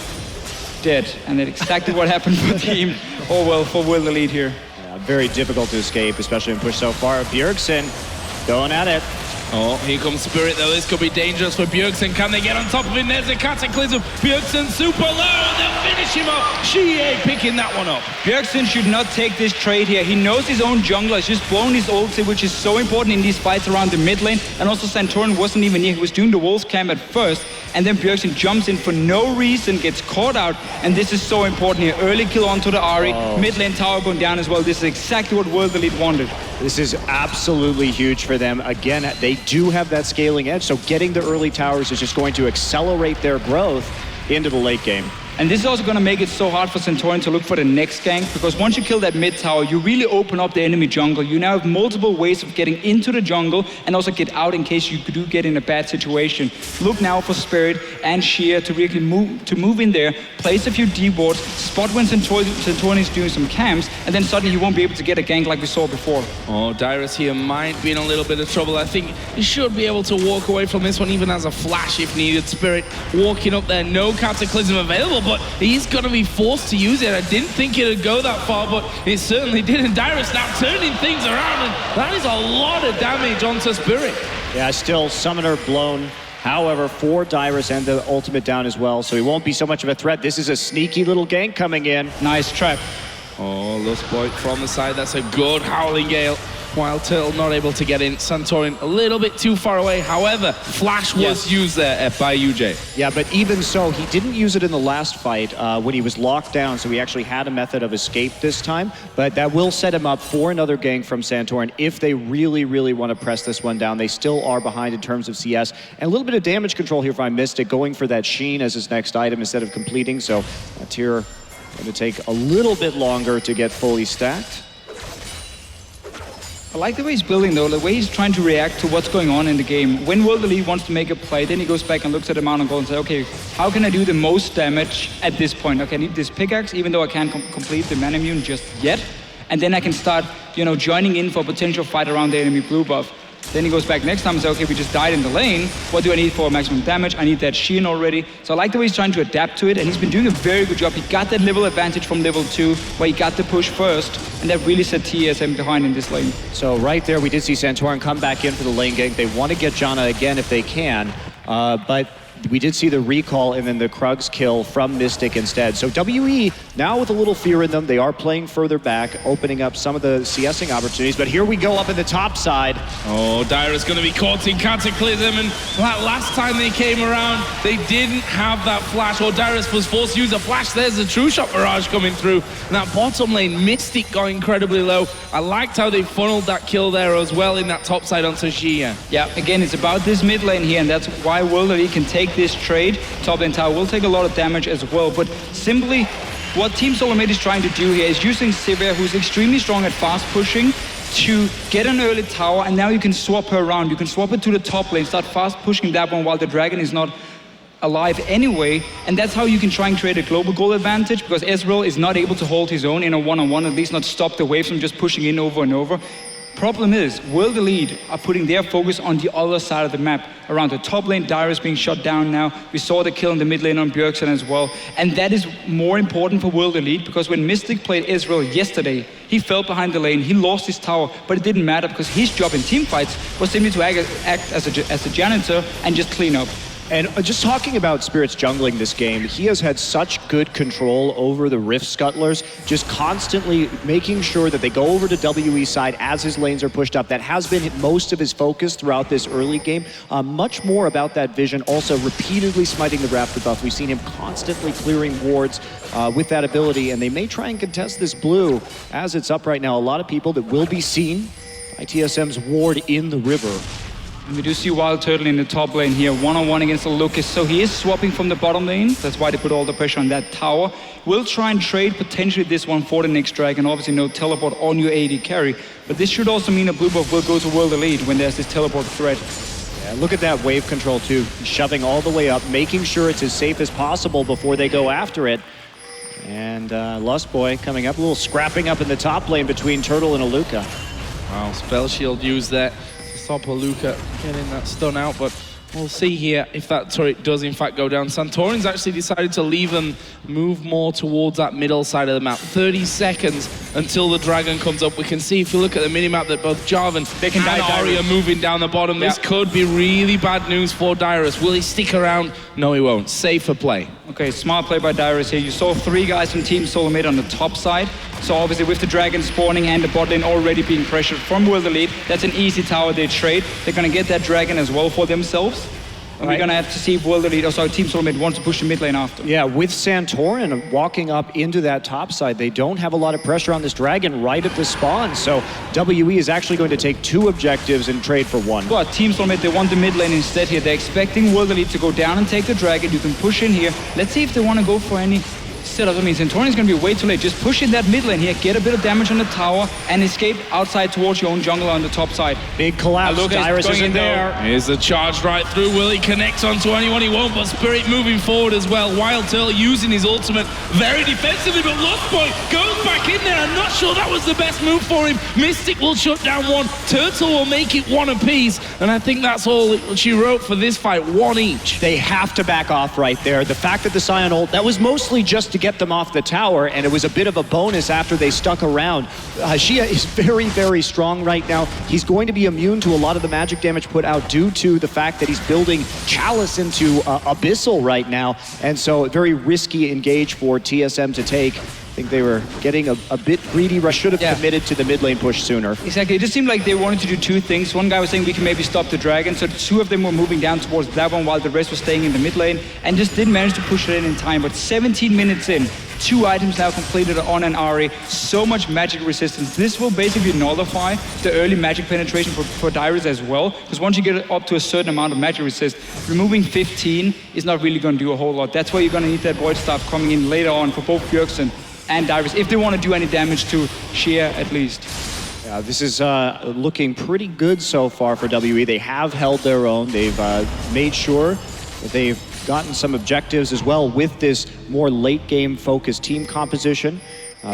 dead. And that's exactly what happened for Team, for World Elite here. Yeah, very difficult to escape, especially when pushed so far. Bjergsen going at it. Oh, here comes Spirit though. This could be dangerous for Bjergsen. Can they get on top of him? There's a Cataclysm. Bjergsen super low, and they'll finish him up. Xie picking that one up. Bjergsen should not take this trade here. He knows his own jungler has just blown his ulti, which is so important in these fights around the mid lane. And also Santorin wasn't even near. He was doing the Wolves camp at first, and then Bjergsen jumps in for no reason, gets caught out, and this is so important here. Early kill onto the Ahri, mid lane tower going down as well. This is exactly what World Elite wanted. This is absolutely huge for them. Again, they do have that scaling edge, so getting the early towers is just going to accelerate their growth into the late game. And this is also going to make it so hard for Santorin to look for the next gank, because once you kill that mid tower, you really open up the enemy jungle. You now have multiple ways of getting into the jungle and also get out in case you do get in a bad situation. Look now for Spirit and Xie to really move in there, place a few D-wards, spot when Santorin is doing some camps, and then suddenly you won't be able to get a gank like we saw before. Oh, Dyrus here might be in a little bit of trouble. I think he should be able to walk away from this one, even as a flash if needed. Spirit walking up there, no Cataclysm available, but he's going to be forced to use it. I didn't think it would go that far, but it certainly did. And Dyrus now turning things around, and that is a lot of damage onto Spirit. Yeah, still Summoner blown. However, for Dyrus and the ultimate down as well, so he won't be so much of a threat. This is a sneaky little gank coming in. Nice trap. Oh, Lost Boy from the side. That's a good Howling Gale. Wild Turtle not able to get in. Santorin a little bit too far away. However, Flash was used there by UJ. Yeah, but even so, he didn't use it in the last fight when he was locked down, so he actually had a method of escape this time. But that will set him up for another gank from Santorin if they really want to press this one down. They still are behind in terms of CS. And a little bit of damage control here from Mystic, going for that Sheen as his next item instead of completing. So Tyr going to take a little bit longer to get fully stacked. I like the way he's building though, the way he's trying to react to what's going on in the game. When World Elite wants to make a play, then he goes back and looks at the amount of gold and says, okay, how can I do the most damage at this point? Okay, I need this pickaxe, even though I can't complete the Manamune just yet. And then I can start, joining in for a potential fight around the enemy blue buff. Then he goes back next time and says, okay, we just died in the lane. What do I need for maximum damage? I need that Sheen already. So I like the way he's trying to adapt to it, and he's been doing a very good job. He got that level advantage from level 2, where he got the push first, and that really set TSM behind in this lane. So right there, we did see Santorin come back in for the lane gank. They want to get Janna again if they can, but we did see the recall and then the Krugs kill from Mystic instead. So WE, now with a little fear in them, they are playing further back, opening up some of the CSing opportunities. But here we go up in the top side. Oh, Dyrus going to be caught in Cataclysm, and that last time they came around, they didn't have that flash, or Dyrus was forced to use a flash. There's the True Shot Barrage coming through. And that bottom lane, Mystic got incredibly low. I liked how they funneled that kill there as well in that top side onto Xie. Yeah, again, it's about this mid lane here, and that's why World Elite can take this trade. Top lane tower will take a lot of damage as well, but simply what Team Solarmate is trying to do here is using Sivir, who's extremely strong at fast pushing, to get an early tower, and now you can swap her around. You can swap it to the top lane, start fast pushing that one while the dragon is not alive anyway, and that's how you can try and create a global goal advantage, because Ezreal is not able to hold his own in a one-on-one, at least not stop the wave from just pushing in over and over. Problem is, World Elite are putting their focus on the other side of the map, around the top lane. Dyrus being shut down now. We saw the kill in the mid lane on Bjergsen as well. And that is more important for World Elite, because when Mystic played Israel yesterday, he fell behind the lane, he lost his tower, but it didn't matter because his job in team fights was simply to act as a janitor and just clean up. And just talking about Spirit's jungling this game, he has had such good control over the Rift Scuttlers, just constantly making sure that they go over to WE side as his lanes are pushed up. That has been most of his focus throughout this early game. Much more about that vision, also repeatedly smiting the Raptor buff. We've seen him constantly clearing wards with that ability, and they may try and contest this blue as it's up right now. A lot of people that will be seen by TSM's ward in the river. And we do see Wild Turtle in the top lane here, one-on-one against the Lucas. So he is swapping from the bottom lane. That's why they put all the pressure on that tower. We'll try and trade potentially this one for the next dragon. Obviously no teleport on your AD carry. But this should also mean a blue buff will go to World Elite when there's this teleport threat. Yeah, look at that wave control too, shoving all the way up, making sure it's as safe as possible before they go after it. And Lustboy coming up, a little scrapping up in the top lane between Turtle and Aluka. Wow, spell shield used there. Stop Aluka getting that stun out, but we'll see here if that turret does in fact go down. Santorin's actually decided to leave them move more towards that middle side of the map. 30 seconds until the dragon comes up. We can see, if you look at the minimap, that both Jarvan and Ahri are moving down the bottom. This could be really bad news for Dyrus. Will he stick around? No, he won't. Safer play. Okay, smart play by Dyrus here. You saw 3 guys from Team Solar Mid on the top side. So obviously with the dragon spawning and the bot lane already being pressured from World Elite, that's an easy tower they trade. They're going to get that dragon as well for themselves. And we're going to have to see if World Elite, Team Solar Mid wants to push the mid lane after. Yeah, with Santorin walking up into that top side, they don't have a lot of pressure on this dragon right at the spawn. So WE is actually going to take 2 objectives and trade for 1. But Team Solar Mid, they want the mid lane instead here. They're expecting World Elite to go down and take the dragon. You can push in here. Let's see if they want to go for any setup. I mean, Santorin is going to be way too late. Just push in that mid lane here, get a bit of damage on the tower, and escape outside towards your own jungler on the top side. Big collapse. Dyrus is in there. Here's the charge right through. Will he connect onto anyone? He won't, but Spirit moving forward as well. Wild Turtle using his ultimate very defensively, but Lustboy goes back in there. I'm not sure that was the best move for him. Mystic will shut down one. Turtle will make it 1 apiece, and I think that's all she wrote for this fight, 1 each. They have to back off right there. The fact that the Sion ult, that was mostly just to get them off the tower, and it was a bit of a bonus after they stuck around. Xia is very, very strong right now. He's going to be immune to a lot of the magic damage put out due to the fact that he's building Chalice into Abyssal right now, and so very risky engage for TSM to take. I think they were getting a bit greedy. Rush should have committed to the mid lane push sooner. Exactly. It just seemed like they wanted to do 2 things. One guy was saying we can maybe stop the dragon, so 2 of them were moving down towards that one while the rest was staying in the mid lane, and just didn't manage to push it in time. But 17 minutes in, 2 items now completed on an Ahri. So much magic resistance. This will basically nullify the early magic penetration for Dyrus as well, because once you get up to a certain amount of magic resist, removing 15 is not really going to do a whole lot. That's why you're going to need that Void Staff coming in later on for both Bjergsen and Dyrus, if they want to do any damage to Xia at least. Yeah, this is looking pretty good so far for WE. They have held their own. They've made sure that they've gotten some objectives as well with this more late game focused team composition.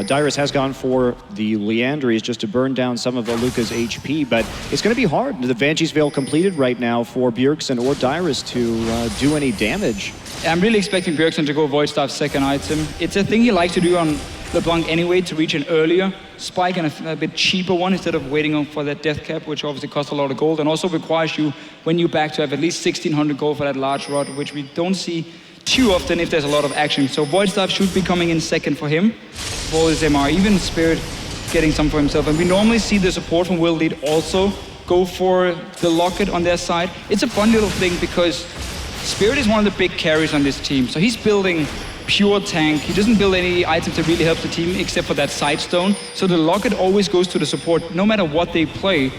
Dyrus has gone for the Liandry's just to burn down some of Aluka's HP, but it's going to be hard. The Banshee's Veil completed right now for Bjergsen or Dyrus to do any damage. I'm really expecting Bjergsen to go Void Staff second item. It's a thing he likes to do on LeBlanc anyway, to reach an earlier spike and a bit cheaper one instead of waiting for that death cap, which obviously costs a lot of gold and also requires you, when you back, to have at least 1600 gold for that large rod, which we don't see too often if there's a lot of action. So Void Staff should be coming in second for him, for his MR, even Spirit getting some for himself. And we normally see the support from World Elite also go for the Locket on their side. It's a fun little thing because Spirit is one of the big carries on this team. So he's building pure tank. He doesn't build any items that really help the team except for that Sightstone. So the Locket always goes to the support no matter what they play.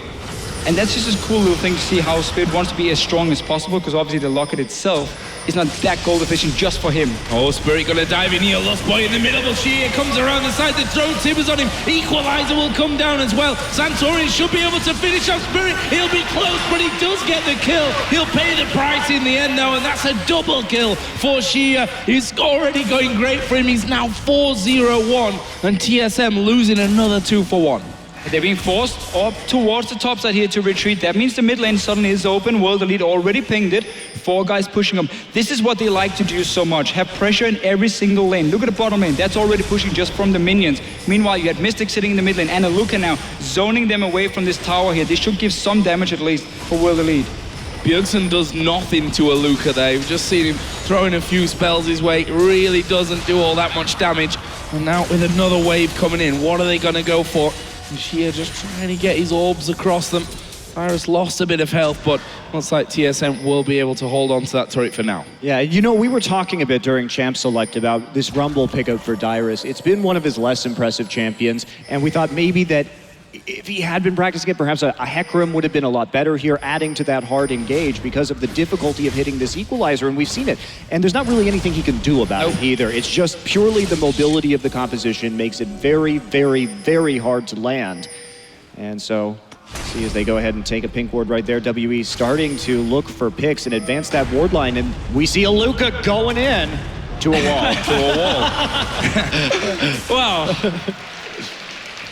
And that's just a cool little thing to see how Spirit wants to be as strong as possible, because obviously the Locket itself is not that gold efficient just for him. Oh, Spirit gonna dive in here. Lustboy in the middle, but Xia comes around the side. The throw timbers on him. Equalizer will come down as well. Santorin should be able to finish off Spirit. He'll be close, but he does get the kill. He'll pay the price in the end now, and that's a double kill for Xia. He's already going great for him. He's now 4-0-1, and TSM losing another 2 for 1. They're being forced up towards the top side here to retreat. That means the mid lane suddenly is open. World Elite already pinged it. 4 guys pushing them. This is what they like to do so much. Have pressure in every single lane. Look at the bottom lane. That's already pushing just from the minions. Meanwhile, you had Mystic sitting in the mid lane and Aluka now zoning them away from this tower here. This should give some damage at least for World Elite. Bjergsen does nothing to Aluka there. You've just seen him throwing a few spells his way. It really doesn't do all that much damage. And now with another wave coming in, what are they going to go for? And Xia just trying to get his orbs across them. Dyrus lost a bit of health, but looks like TSM will be able to hold on to that turret for now. Yeah, you know, we were talking a bit during Champ Select about this Rumble pickup for Dyrus. It's been one of his less impressive champions, and we thought maybe that if he had been practicing it, perhaps a Hecarim would have been a lot better here, adding to that hard engage because of the difficulty of hitting this equalizer, and we've seen it. And there's not really anything he can do about it either. It's just purely the mobility of the composition makes it very, very, very hard to land. And so, see as they go ahead and take a pink ward right there, WE starting to look for picks and advance that ward line, and we see Aluka going in to a wall, Wow.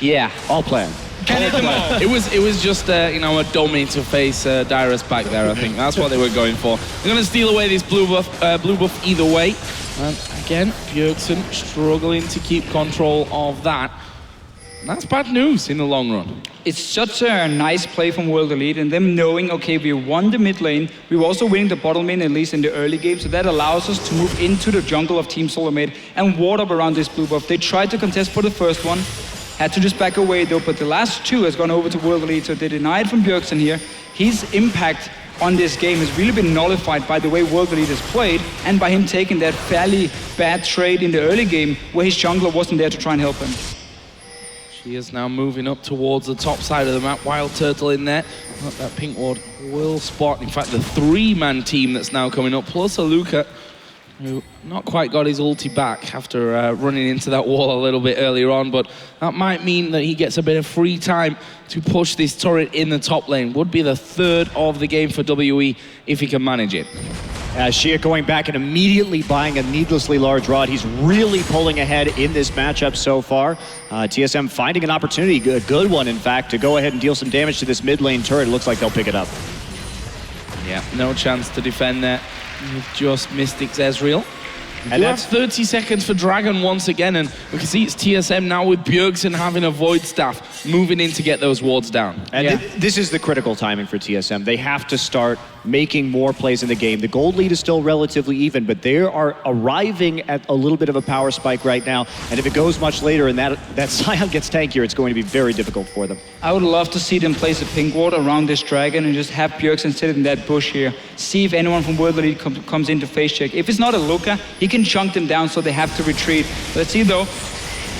Yeah. All planned. It was just you know, a dummy to face Dyrus back there. I think that's what they were going for. They're going to steal away this blue buff either way. And again, Bjergsen struggling to keep control of that. And that's bad news in the long run. It's such a nice play from World Elite and them knowing, okay, we won the mid lane, we were also winning the bottom lane, at least in the early game, so that allows us to move into the jungle of Team Solarmate and ward up around this blue buff. They tried to contest for the first one, had to just back away though, but the last 2 has gone over to World Elite, so they denied from Bjergsen here. His impact on this game has really been nullified by the way World Elite has played and by him taking that fairly bad trade in the early game where his jungler wasn't there to try and help him. She is now moving up towards the top side of the map. Wild Turtle in there. That pink ward will spot, in fact, the 3-man team that's now coming up, plus Aluka, who not quite got his ulti back after running into that wall a little bit earlier on, but that might mean that he gets a bit of free time to push this turret in the top lane. Would be the 3rd of the game for WE if he can manage it. Xia going back and immediately buying a needlessly large rod. He's really pulling ahead in this matchup so far. TSM finding an opportunity, a good one in fact, to go ahead and deal some damage to this mid lane turret. It looks like they'll pick it up. Yeah, no chance to defend there with just Mystic's Ezreal. And that's 30 seconds for Dragon once again, and we can see it's TSM now with Bjergsen having a Void Staff, moving in to get those wards down. And this is the critical timing for TSM. They have to start making more plays in the game. The gold lead is still relatively even, but they are arriving at a little bit of a power spike right now, and if it goes much later and that Sion gets tankier, it's going to be very difficult for them. I would love to see them place a pink ward around this dragon and just have Bjergsen sit in that bush here. See if anyone from World Elite comes in to face check. If it's not Aluka, he can chunk them down so they have to retreat. Let's see though.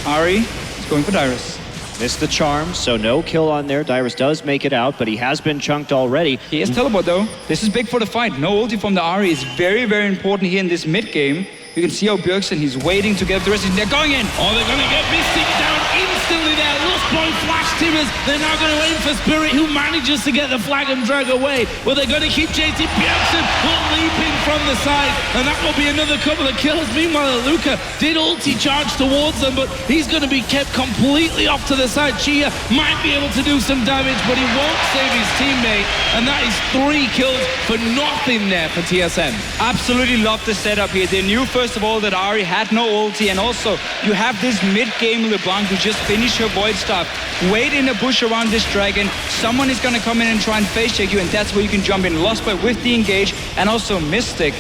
Ahri is going for Dyrus. Missed the charm, so no kill on there. Dyrus does make it out, but he has been chunked already. He has teleport though. This is big for the fight. No ulti from the Ahri is very, very important here in this mid game. You can see how Bjergsen, he's waiting to get the rest. They're going in. Oh, they're going to get Mystic down instantly there. Lost Boy flash timbers. They're now going to aim for Spirit, who manages to get the flag and drag away. Well, they're going to keep JT. Bjergsen will leap in from the side, and that will be another couple of kills. Meanwhile, Aluka did ulti charge towards them, but he's going to be kept completely off to the side. Xia might be able to do some damage, but he won't save his teammate, and that is 3 kills for nothing there for TSM. Absolutely love the setup here. They knew first of all that Ahri had no ulti, and also you have this mid-game LeBlanc who just finished her Void Staff. Wait in a bush around this dragon. Someone is going to come in and try and face check you, and that's where you can jump in. Lost by with the engage, and also Mystic.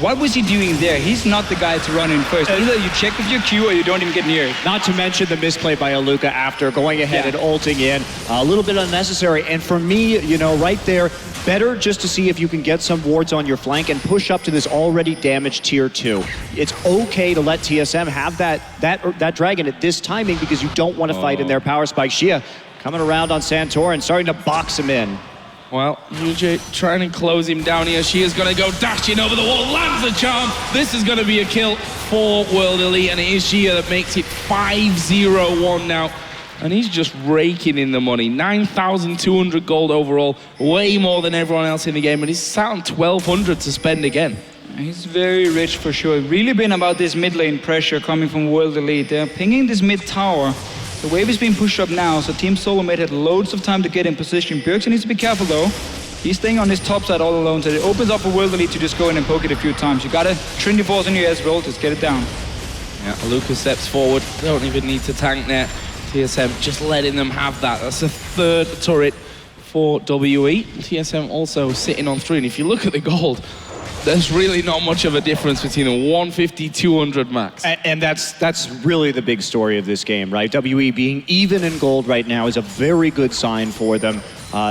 What was he doing there? He's not the guy to run in first. Either you check with your Q or you don't even get near it. Not to mention the misplay by Aluka after going ahead and ulting in. A little bit unnecessary. And for me, you know, right there, better just to see if you can get some wards on your flank and push up to this already damaged tier 2. It's okay to let TSM have that dragon at this timing because you don't want to fight in their power spike. Xia coming around on Santor and starting to box him in. Well, UJ trying to close him down here. She is going to go dashing over the wall, lands the charm. This is going to be a kill for World Elite, and it is Xia that makes it 5-0-1 now. And he's just raking in the money. 9,200 gold overall, way more than everyone else in the game, and he's sat on 1,200 to spend again. He's very rich for sure. Really been about this mid lane pressure coming from World Elite. They're pinging this mid tower. The wave is being pushed up now, so Team Solarmate had loads of time to get in position. Bjergsen needs to be careful though. He's staying on his top side all alone, so it opens up for World Elite to just go in and poke it a few times. You gotta Trinity Force on your as well, just get it down. Yeah, Aluka steps forward, don't even need to tank there. TSM just letting them have that. That's a third turret for WE. TSM also sitting on 3, and if you look at the gold, there's really not much of a difference between a 150, 200 max. And that's really the big story of this game, right? WE being even in gold right now is a very good sign for them.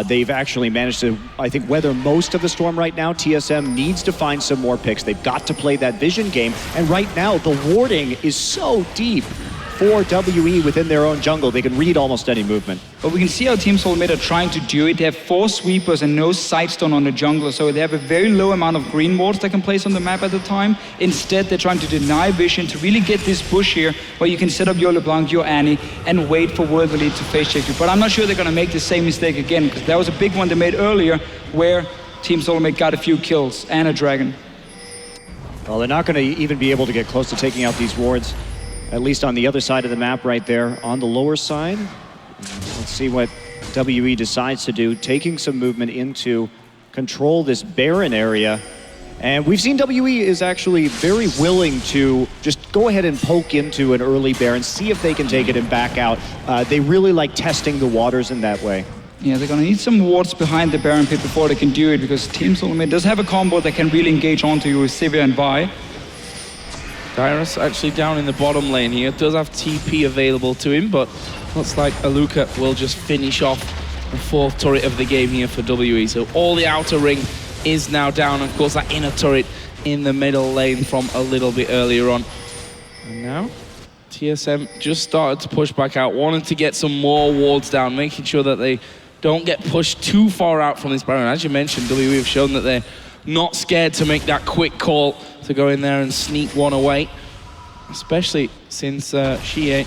They've actually managed to, I think, weather most of the storm right now. TSM needs to find some more picks. They've got to play that vision game. And right now, the warding is so deep for WE within their own jungle. They can read almost any movement. But we can see how Team Solarmate are trying to do it. They have 4 sweepers and no sightstone on the jungler, so they have a very low amount of green wards they can place on the map at the time. Instead, they're trying to deny vision to really get this bush here where you can set up your LeBlanc, your Annie, and wait for World Elite to face check you. But I'm not sure they're going to make the same mistake again, because that was a big one they made earlier where Team Solarmate got a few kills and a dragon. Well, they're not going to even be able to get close to taking out these wards, at least on the other side of the map right there. On the lower side, let's see what WE decides to do, taking some movement in to control this Baron area. And we've seen WE is actually very willing to just go ahead and poke into an early Baron, see if they can take it and back out. They really like testing the waters in that way. Yeah, they're going to need some wards behind the Baron pit before they can do it, because Team Solarmate does have a combo that can really engage onto you with Sivir and Vi. Dyrus actually down in the bottom lane here, does have TP available to him, but looks like Aluka will just finish off the 4th turret of the game here for WE. So all the outer ring is now down, and of course that inner turret in the middle lane from a little bit earlier on. And now TSM just started to push back out, wanting to get some more wards down, making sure that they don't get pushed too far out from this Baron. As you mentioned, WE have shown that they're not scared to make that quick call to go in there and sneak one away, especially since Shie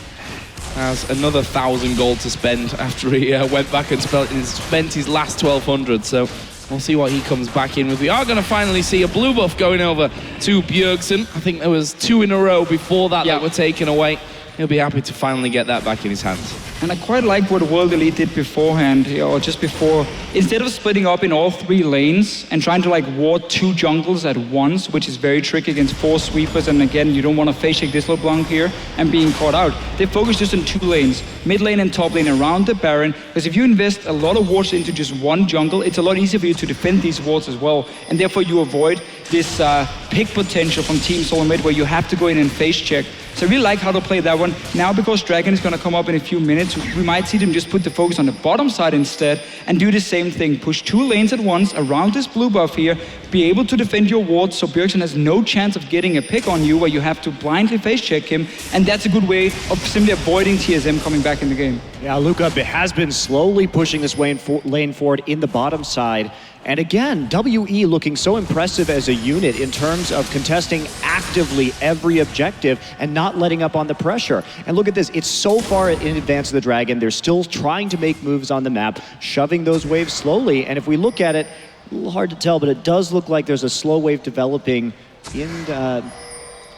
has another 1,000 gold to spend after he went back and spent his last 1,200. So we'll see what he comes back in with. We are going to finally see a blue buff going over to Bjergsen. I think there was 2 in a row before that that were taken away. He'll be happy to finally get that back in his hands. And I quite like what World Elite did beforehand, or just before. Instead of splitting up in all 3 lanes and trying to like ward 2 jungles at once, which is very tricky against 4 sweepers, and again, you don't want to face check this LeBlanc here and being caught out. They focus just on 2 lanes, mid lane and top lane around the Baron, because if you invest a lot of wards into just one jungle, it's a lot easier for you to defend these wards as well, and therefore you avoid this pick potential from Team Solarmate where you have to go in and face check. So I really like how to play that one. Now, because Dragon is going to come up in a few minutes, we might see them just put the focus on the bottom side instead and do the same thing. Push 2 lanes at once around this blue buff here, be able to defend your wards so Bjergsen has no chance of getting a pick on you where you have to blindly face check him, and that's a good way of simply avoiding TSM coming back in the game. Yeah, Luka has been slowly pushing this lane forward in the bottom side. And again, WE looking so impressive as a unit in terms of contesting actively every objective and not letting up on the pressure. And look at this, it's so far in advance of the Dragon. They're still trying to make moves on the map, shoving those waves slowly. And if we look at it, a little hard to tell, but it does look like there's a slow wave developing in...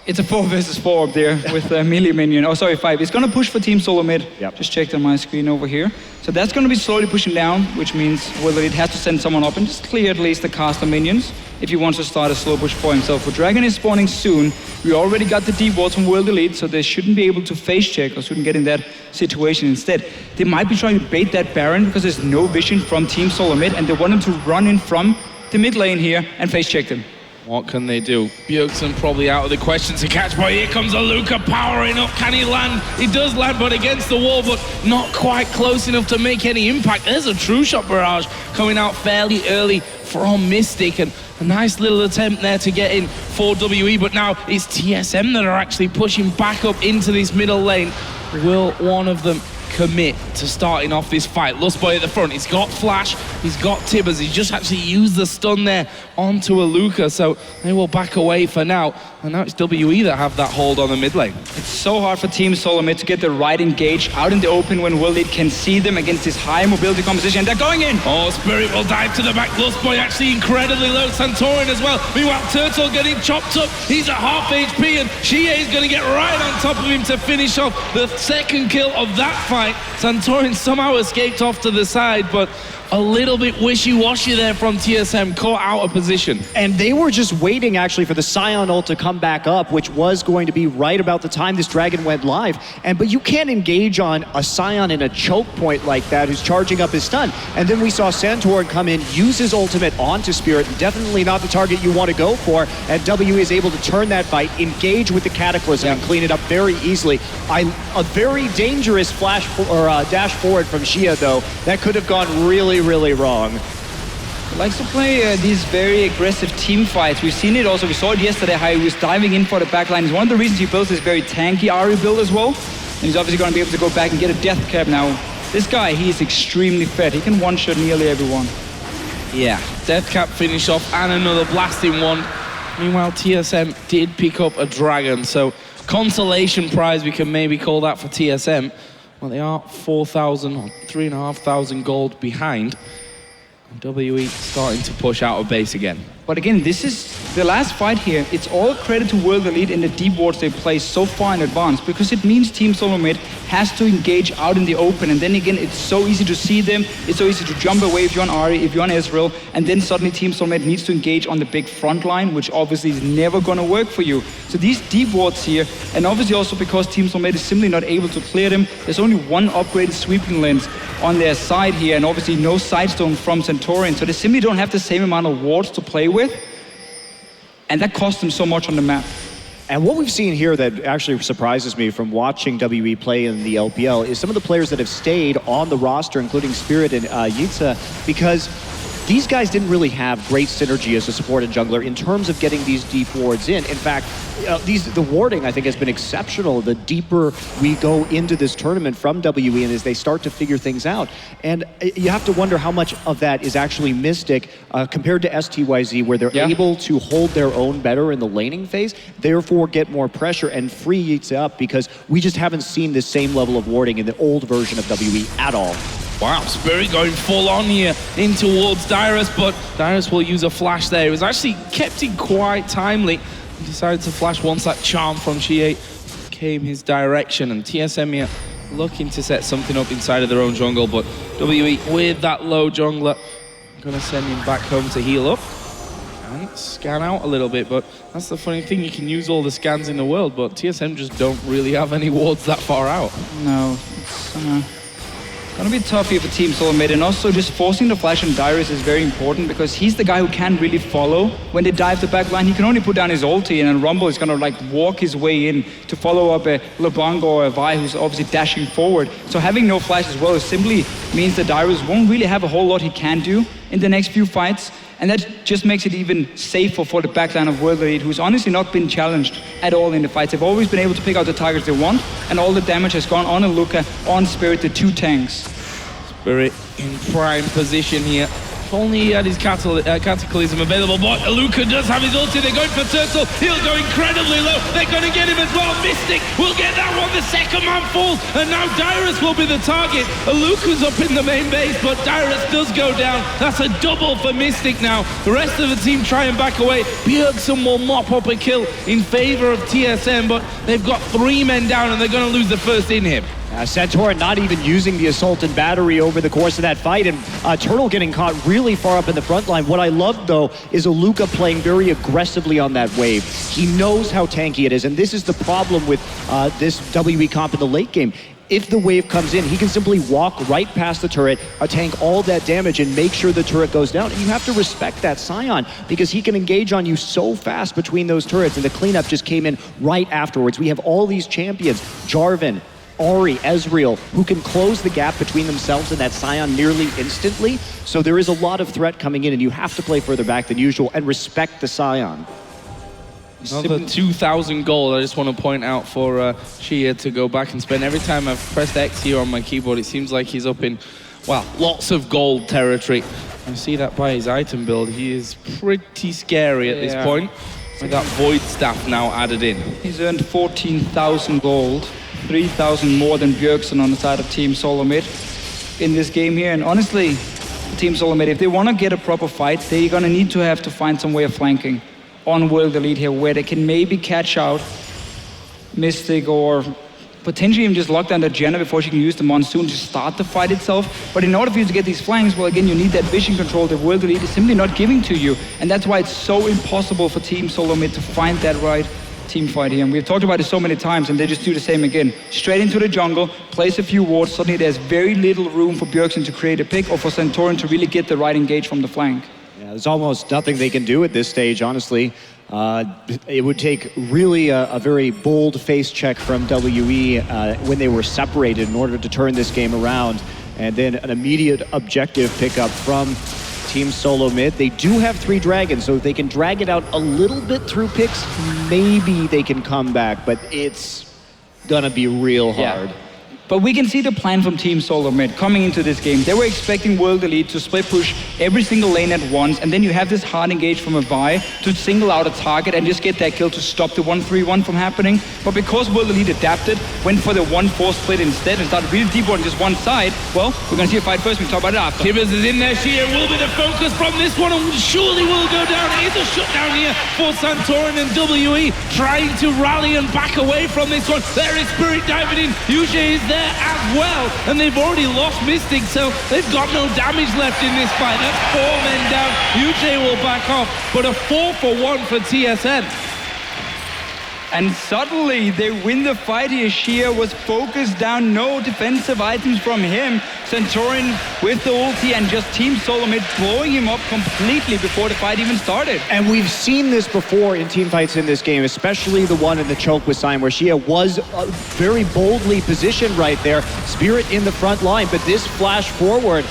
It's a 4 versus 4 up there with a melee minion. Oh, sorry, 5. It's going to push for Team Solarmate. Yep. Just checked on my screen over here. So that's going to be slowly pushing down, which means World Elite has to send someone up and just clear at least the caster minions if he wants to start a slow push for himself. But Dragon is spawning soon. We already got the deep wards from World Elite, so they shouldn't be able to face check or shouldn't get in that situation instead. They might be trying to bait that Baron because there's no vision from Team Solarmate, and they want him to run in from the mid lane here and face check them. What can they do? Bjergsen probably out of the question to catch, but here comes Aluka powering up. Can he land? He does land, but against the wall, but not quite close enough to make any impact. There's a true shot barrage coming out fairly early from Mystic, and a nice little attempt there to get in for WE, but now it's TSM that are actually pushing back up into this middle lane. Will one of them commit to starting off this fight. Lustboy at the front, he's got Flash, he's got Tibbers, he's just actually used the stun there onto Aluka, so they will back away for now. And now it's WE that have that hold on the mid lane. It's so hard for Team Solomid to get the right engage out in the open when World Elite can see them against this high mobility composition. And they're going in! Oh, Spirit will dive to the back. Lustboy actually incredibly low. Santorin as well. Meanwhile, Turtle getting chopped up. He's at half HP, and Shie is going to get right on top of him to finish off the second kill of that fight. Santorin somehow escaped off to the side, but a little bit wishy-washy there from TSM, caught out of position. And they were just waiting actually for the Sion ult to come back up, which was going to be right about the time this Dragon went live. But you can't engage on a Sion in a choke point like that who's charging up his stun. And then we saw Santorin come in, use his ultimate onto Spirit, definitely not the target you want to go for, and W is able to turn that fight, engage with the Cataclysm and clean it up very easily. A very dangerous flash or dash forward from Xia though, that could have gone really wrong. He likes to play these very aggressive team fights. We've seen it also, we saw it yesterday how he was diving in for the backline. It's one of the reasons he builds this very tanky Ahri build as well. And he's obviously going to be able to go back and get a death cap now. This guy, he is extremely fed. He can one-shot nearly everyone. Yeah, death cap finish off and another blasting one. Meanwhile, TSM did pick up a Dragon, so consolation prize we can maybe call that for TSM. Well, they are 4,000 or 3,500 gold behind. WE starting to push out of base again. But again, this is the last fight here. It's all credit to World Elite and the deep wards they play so far in advance, because it means Team Solomid has to engage out in the open. And then again, it's so easy to see them. It's so easy to jump away if you're on Ahri, if you're on Ezreal. And then suddenly Team Solomid needs to engage on the big front line, which obviously is never going to work for you. So these deep wards here, and obviously also because Team Solomid is simply not able to clear them, there's only one upgraded sweeping lens on their side here, and obviously no sidestone from Santorin. So they simply don't have the same amount of wards to play with. And that cost them so much on the map. And what we've seen here that actually surprises me from watching WE play in the LPL is some of the players that have stayed on the roster, including Spirit and Yitza, because these guys didn't really have great synergy as a support and jungler in terms of getting these deep wards in. In fact, the warding, I think, has been exceptional the deeper we go into this tournament from WE and as they start to figure things out. And you have to wonder how much of that is actually Mystic compared to STYZ, where they're able to hold their own better in the laning phase, therefore get more pressure and free Yitza up, because we just haven't seen the same level of warding in the old version of WE at all. Wow, Spirit going full on here in towards Dyrus, but Dyrus will use a flash there. It was actually kept in quite timely. He decided to flash once that charm from Shie came his direction, and TSM here looking to set something up inside of their own jungle, but WE with that low jungler gonna send him back home to heal up and scan out a little bit. But that's the funny thing, you can use all the scans in the world, but TSM just don't really have any wards that far out. No, it's gonna be tough here for Team Solomid, and also just forcing the flash on Dyrus is very important, because he's the guy who can't really follow when they dive the back line. He can only put down his ulti, and then Rumble is gonna like walk his way in to follow up a LeBlanc or a Vi who's obviously dashing forward. So having no flash as well simply means that Dyrus won't really have a whole lot he can do in the next few fights. And that just makes it even safer for the backline of World Elite, who's honestly not been challenged at all in the fights. They've always been able to pick out the targets they want, and all the damage has gone on Aluka, on Spirit, the two tanks. Spirit in prime position here. If only he had his Cataclysm available, but Aluka does have his ulti. They're going for Turtle. He'll go incredibly low. They're going to get him as well. Mystic will get that one. The second man falls, and now Dyrus will be the target. Aluka's up in the main base, but Dyrus does go down. That's a double for Mystic now. The rest of the team try and back away. Bjergsen will mop up a kill in favor of TSM, but they've got 3 men down, and they're going to lose the first in him. Santorin not even using the Assault and Battery over the course of that fight, and Turtle getting caught really far up in the front line. What I love, though, is Aluka playing very aggressively on that wave. He knows how tanky it is, and this is the problem with this WE comp in the late game. If the wave comes in, he can simply walk right past the turret, tank all that damage, and make sure the turret goes down. And you have to respect that Sion, because he can engage on you so fast between those turrets, and the cleanup just came in right afterwards. We have all these champions, Jarvan, Ahri, Ezreal, who can close the gap between themselves and that Sion nearly instantly. So there is a lot of threat coming in, and you have to play further back than usual and respect the Sion. Another 2,000 gold. I just want to point out for Shia to go back and spend. Every time I've pressed X here on my keyboard, it seems like he's up in, well, lots of gold territory. I see that by his item build. He is pretty scary at this point, with that Void Staff now added in. He's earned 14,000 gold, 3,000 more than Bjergsen on the side of Team Solomid in this game here. And honestly, Team Solomid, if they want to get a proper fight, they're going to need to have to find some way of flanking on World Elite here, where they can maybe catch out Mystic or potentially even just lock down the Janna before she can use the Monsoon to start the fight itself. But in order for you to get these flanks, well, again, you need that vision control that World Elite is simply not giving to you. And that's why it's so impossible for Team Solomid to find that right team fight here. And we've talked about it so many times, and they just do the same again. Straight into the jungle, place a few wards, suddenly there's very little room for Bjergsen to create a pick or for Santorin to really get the right engage from the flank. Yeah, there's almost nothing they can do at this stage, honestly. It would take really a very bold face check from WE when they were separated in order to turn this game around. And then an immediate objective pickup from Team Solomid. They do have 3 dragons, so if they can drag it out a little bit through picks, maybe they can come back, but it's gonna be real hard. Yeah. But we can see the plan from Team Solomid coming into this game. They were expecting World Elite to split push every single lane at once, and then you have this hard engage from a Vi to single out a target and just get that kill to stop the 1-3-1 from happening. But because World Elite adapted, went for the 1-4 split instead and started really deep on just one side, well, we're gonna see a fight first, we can talk about it after. Tibbers is in there, Shia will be the focus from this one, and surely will go down. It is a shutdown here for Santorin and WE, trying to rally and back away from this one. There is Spirit diving in, Yuji is there as well, and they've already lost Mystic, so they've got no damage left in this fight. That's 4 men down. UJ will back off, but a 4-for-1 for TSM. And suddenly they win the fight here. Shia was focused down, no defensive items from him. Santorin with the ulti and just Team Solomid blowing him up completely before the fight even started. And we've seen this before in team fights in this game, especially the one in the choke with Sign, where Shia was very boldly positioned right there. Spirit in the front line, but this flash forward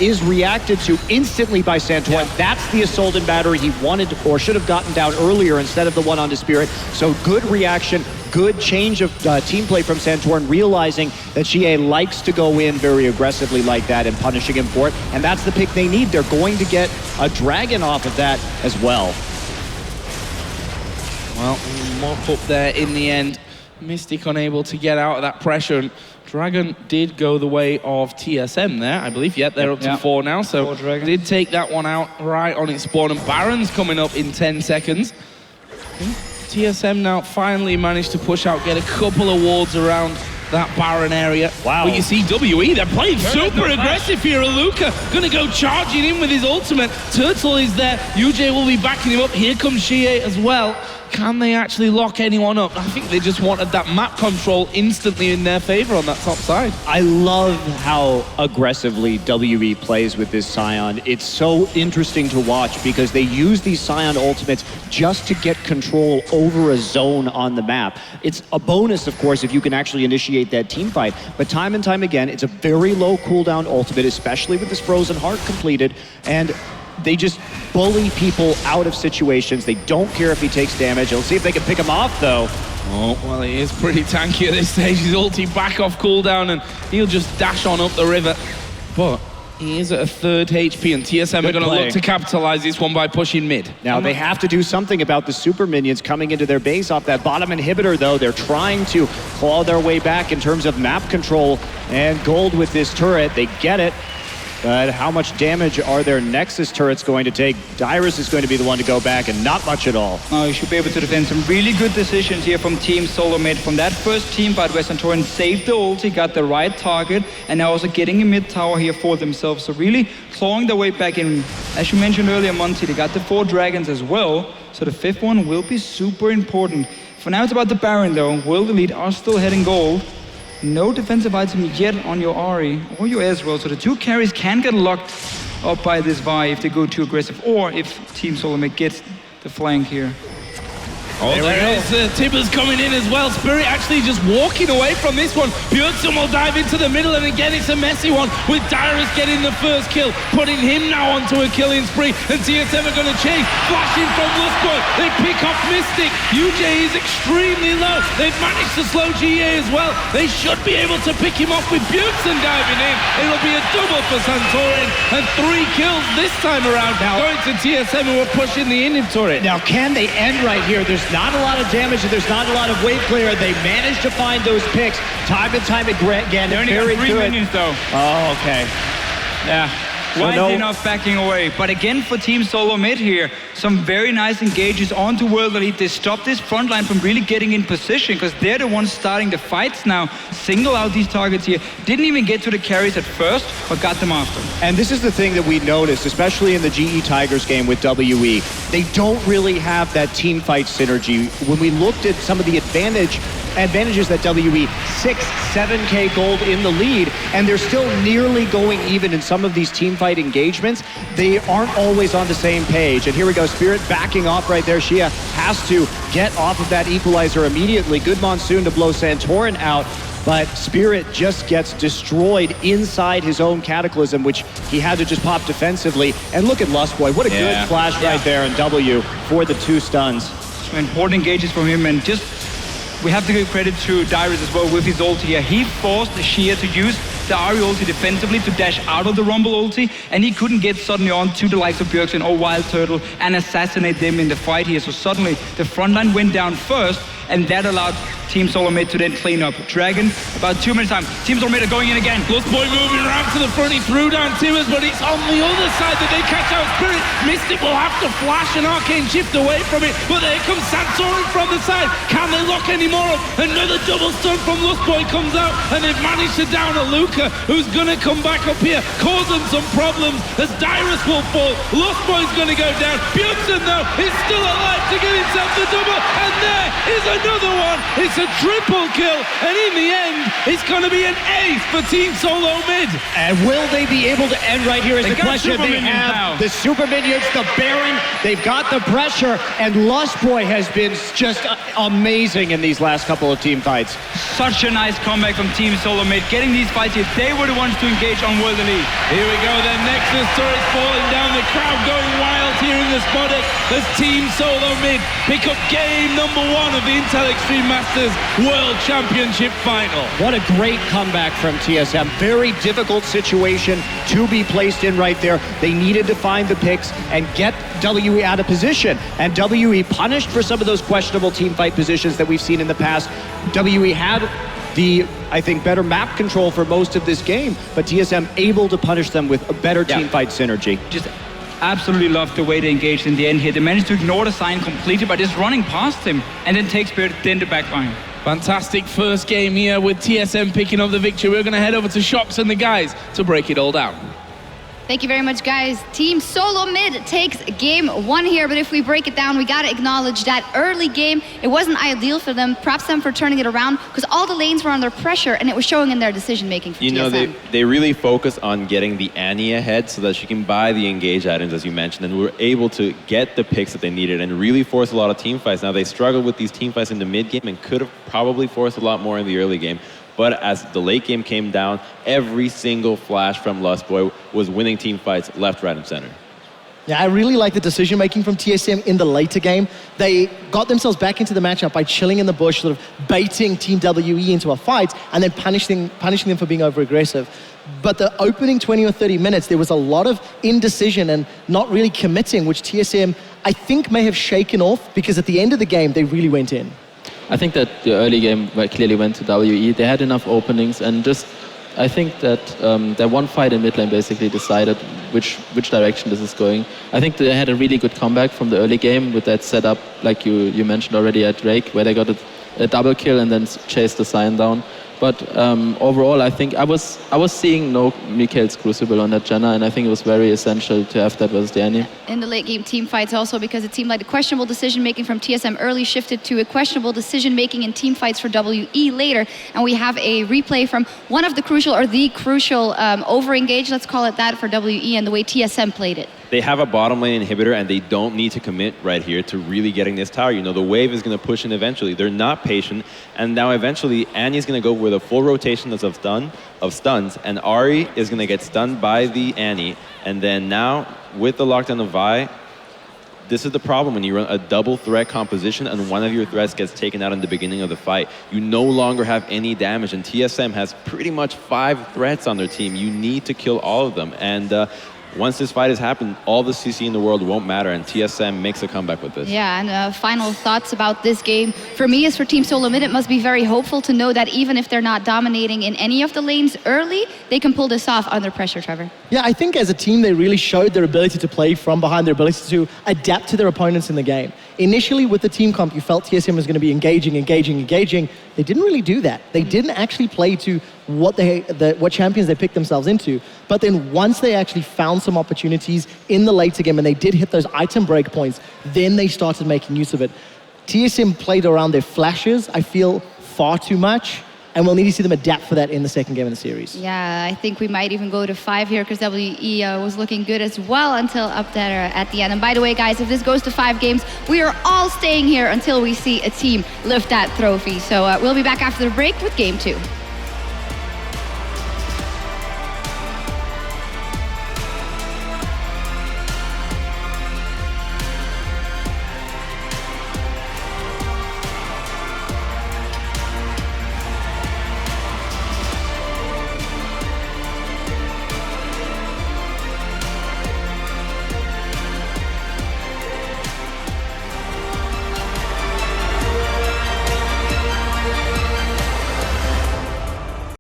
is reacted to instantly by Santorin. Yeah. That's the assault and battery he wanted or should have gotten down earlier instead of the one onto Spirit. So good reaction, good change of team play from Santorin, realizing that Shia likes to go in very aggressively like that and punishing him for it. And that's the pick they need. They're going to get a dragon off of that as well. Well, mop up there in the end. Mystic unable to get out of that pressure. And Dragon did go the way of TSM there, I believe. Yep, they're up to 4 now. So did take that one out right on its spawn. And Baron's coming up in 10 seconds. TSM now finally managed to push out, get a couple of wards around that Baron area. Wow. But you see WE, they're playing super aggressive here. Aluka gonna go charging in with his ultimate. Turtle is there. UJ will be backing him up. Here comes Shie as well. Can they actually lock anyone up? I think they just wanted that map control instantly in their favor on that top side. I love how aggressively WE plays with this Scion. It's so interesting to watch because they use these Scion ultimates just to get control over a zone on the map. It's a bonus, of course, if you can actually initiate that team fight. But time and time again, it's a very low cooldown ultimate, especially with this Frozen Heart completed. And they just bully people out of situations. They don't care if he takes damage. Let's see if they can pick him off, though. Oh, well, he is pretty tanky at this stage. His ulti back off cooldown, and he'll just dash on up the river. But he is at a 3rd HP, and TSM are going to look to capitalize this one by pushing mid. Now, they have to do something about the super minions coming into their base off that bottom inhibitor, though. They're trying to claw their way back in terms of map control and gold with this turret. They get it. But how much damage are their Nexus turrets going to take? Dyrus is going to be the one to go back, and not much at all. Oh, you should be able to defend. Some really good decisions here from Team Solomid. From that first team fight where Santorin saved the ulti, got the right target, and now also getting a mid tower here for themselves. So really clawing their way back in. As you mentioned earlier, Monty, they got the 4 dragons as well. So the 5th one will be super important. For now, it's about the Baron, though. World Elite are still heading gold. No defensive item yet on your Ahri or your Ezreal, so the 2 carries can get locked up by this Vi if they go too aggressive, or if Team Solomid gets the flank here. Oh, there is Tibbers coming in as well. Spirit actually just walking away from this one. Björkson will dive into the middle, and again it's a messy one with Dyrus getting the first kill, putting him now onto a killing spree, and TSM are going to chase. Flashing from Lustboy, they pick off Mystic. UJ is extremely low. They've managed to slow GA as well. They should be able to pick him off with Björkson diving in. It'll be a double for Santorin, and 3 kills this time around. Now going to TSM, who are pushing the Indian turret. Now, can they end right here? There's not a lot of damage and there's not a lot of wave clear. They managed to find those picks time and time again. They only got 3 minions though. Oh, okay. Yeah. Why is he not backing away? But again, for Team Solo Mid here, some very nice engages onto World Elite. They stopped this front line from really getting in position because they're the ones starting the fights now. Single out these targets here. Didn't even get to the carries at first, but got them after. And this is the thing that we noticed, especially in the GE Tigers game with WE. They don't really have that team fight synergy. When we looked at some of the advantages that WE, 6-7K gold in the lead, and they're still nearly going even in some of these team fight engagements. They aren't always on the same page. And here we go, Spirit backing off right there. Shia has to get off of that equalizer immediately. Good Monsoon to blow Santorin out, but Spirit just gets destroyed inside his own Cataclysm, which he had to just pop defensively. And look at Lustboy, what a good flash right there in W for the 2 stuns. Important engages from him, and just we have to give credit to Dyrus as well with his ulti here. He forced Shia to use the Ahri ulti defensively to dash out of the Rumble ulti, and he couldn't get suddenly on to the likes of Björkson or Wild Turtle and assassinate them in the fight here. So suddenly the front line went down first, and that allowed Team Solo Mid to then clean up. Dragon, about 2 minutes time. Team Solo Mid are going in again. Lustboy moving around to the front. He threw down Tibbers, but it's on the other side that they catch out Spirit. Mystic will have to flash an arcane shift away from it, but there comes Santorin from the side. Can they lock any more up? Another double stun from Lustboy comes out, and they've managed to down a Luca, who's gonna come back up here, cause them some problems as Dyrus will fall. Lustboy's gonna go down. Björkson, though, is still alive to get himself the double, and there is another one. It's a triple kill, and in the end, it's going to be an ace for Team Solo Mid. And will they be able to end right here is the question. They have now the Super Minions, the Baron, they've got the pressure, and Lustboy has been just amazing in these last couple of team fights. Such a nice comeback from Team Solo Mid. Getting these fights here, they were the ones to engage on World Elite. Here we go, the Nexus turret falling down, the crowd going wild here in the Spodek as Team Solo Mid pick up game number 1 of the Intel Extreme Masters World Championship Final. What a great comeback from TSM. Very difficult situation to be placed in right there. They needed to find the picks and get WE out of position. And WE punished for some of those questionable team fight positions that we've seen in the past. WE had the, I think, better map control for most of this game, but TSM able to punish them with a better team fight synergy. Just absolutely loved the way they engaged in the end here. They managed to ignore the sign completely by just running past him and then take Spirit, then the backline. Fantastic first game here with TSM picking up the victory. We're going to head over to Shox and the guys to break it all down. Thank you very much, guys. Team Solo Mid takes game 1 here, but if we break it down, we got to acknowledge that early game, it wasn't ideal for them. Props them for turning it around, because all the lanes were under pressure, and it was showing in their decision-making for TSM. You know, they really focus on getting the Annie ahead so that she can buy the engage items, as you mentioned, and were able to get the picks that they needed and really force a lot of team fights. Now, they struggled with these team fights in the mid-game and could have probably forced a lot more in the early game. But as the late game came down, every single flash from Lustboy was winning team fights left, right, and center. Yeah, I really like the decision-making from TSM in the later game. They got themselves back into the matchup by chilling in the bush, sort of baiting Team WE into a fight, and then punishing them for being over-aggressive. But the opening 20 or 30 minutes, there was a lot of indecision and not really committing, which TSM, I think, may have shaken off, because at the end of the game, they really went in. I think that the early game clearly went to WE. They had enough openings, and just I think that their one fight in mid lane basically decided which direction this is going. I think they had a really good comeback from the early game with that setup, like you mentioned already at Drake, where they got a double kill and then chased the sign down. But overall, I think I was seeing no Mikael's Crucible on that Janna, and I think it was very essential to have that versus Danny. In the late game team fights also, because it seemed like the questionable decision making from TSM early shifted to a questionable decision making in team fights for WE later, and we have a replay from one of the crucial over-engage, let's call it that, for WE, and the way TSM played it. they have a bottom lane inhibitor and they don't need to commit right here to really getting this tower. You know, the wave is going to push in eventually. They're not patient. And now eventually Annie's going to go with a full rotation of stuns, and Ahri is going to get stunned by the Annie. And then now with the lockdown of Vi, this is the problem when you run a double threat composition and one of your threats gets taken out in the beginning of the fight. You no longer have any damage, and TSM has pretty much 5 threats on their team. You need to kill all of them. And once this fight has happened, all the CC in the world won't matter, and TSM makes a comeback with this. Yeah, and final thoughts about this game. For me, as for Team Solomid, it must be very hopeful to know that even if they're not dominating in any of the lanes early, they can pull this off under pressure, Trevor. Yeah, I think as a team, they really showed their ability to play from behind, their ability to adapt to their opponents in the game. Initially, with the team comp, you felt TSM was going to be engaging. They didn't really do that. They didn't actually play to what champions they picked themselves into. But then once they actually found some opportunities in the later game and they did hit those item break points, then they started making use of it. TSM played around their flashes, I feel, far too much. And we'll need to see them adapt for that in the second game of the series. Yeah, I think we might even go to 5 here because WE was looking good as well until up there at the end. And by the way, guys, if this goes to 5 games, we are all staying here until we see a team lift that trophy. So we'll be back after the break with Game 2.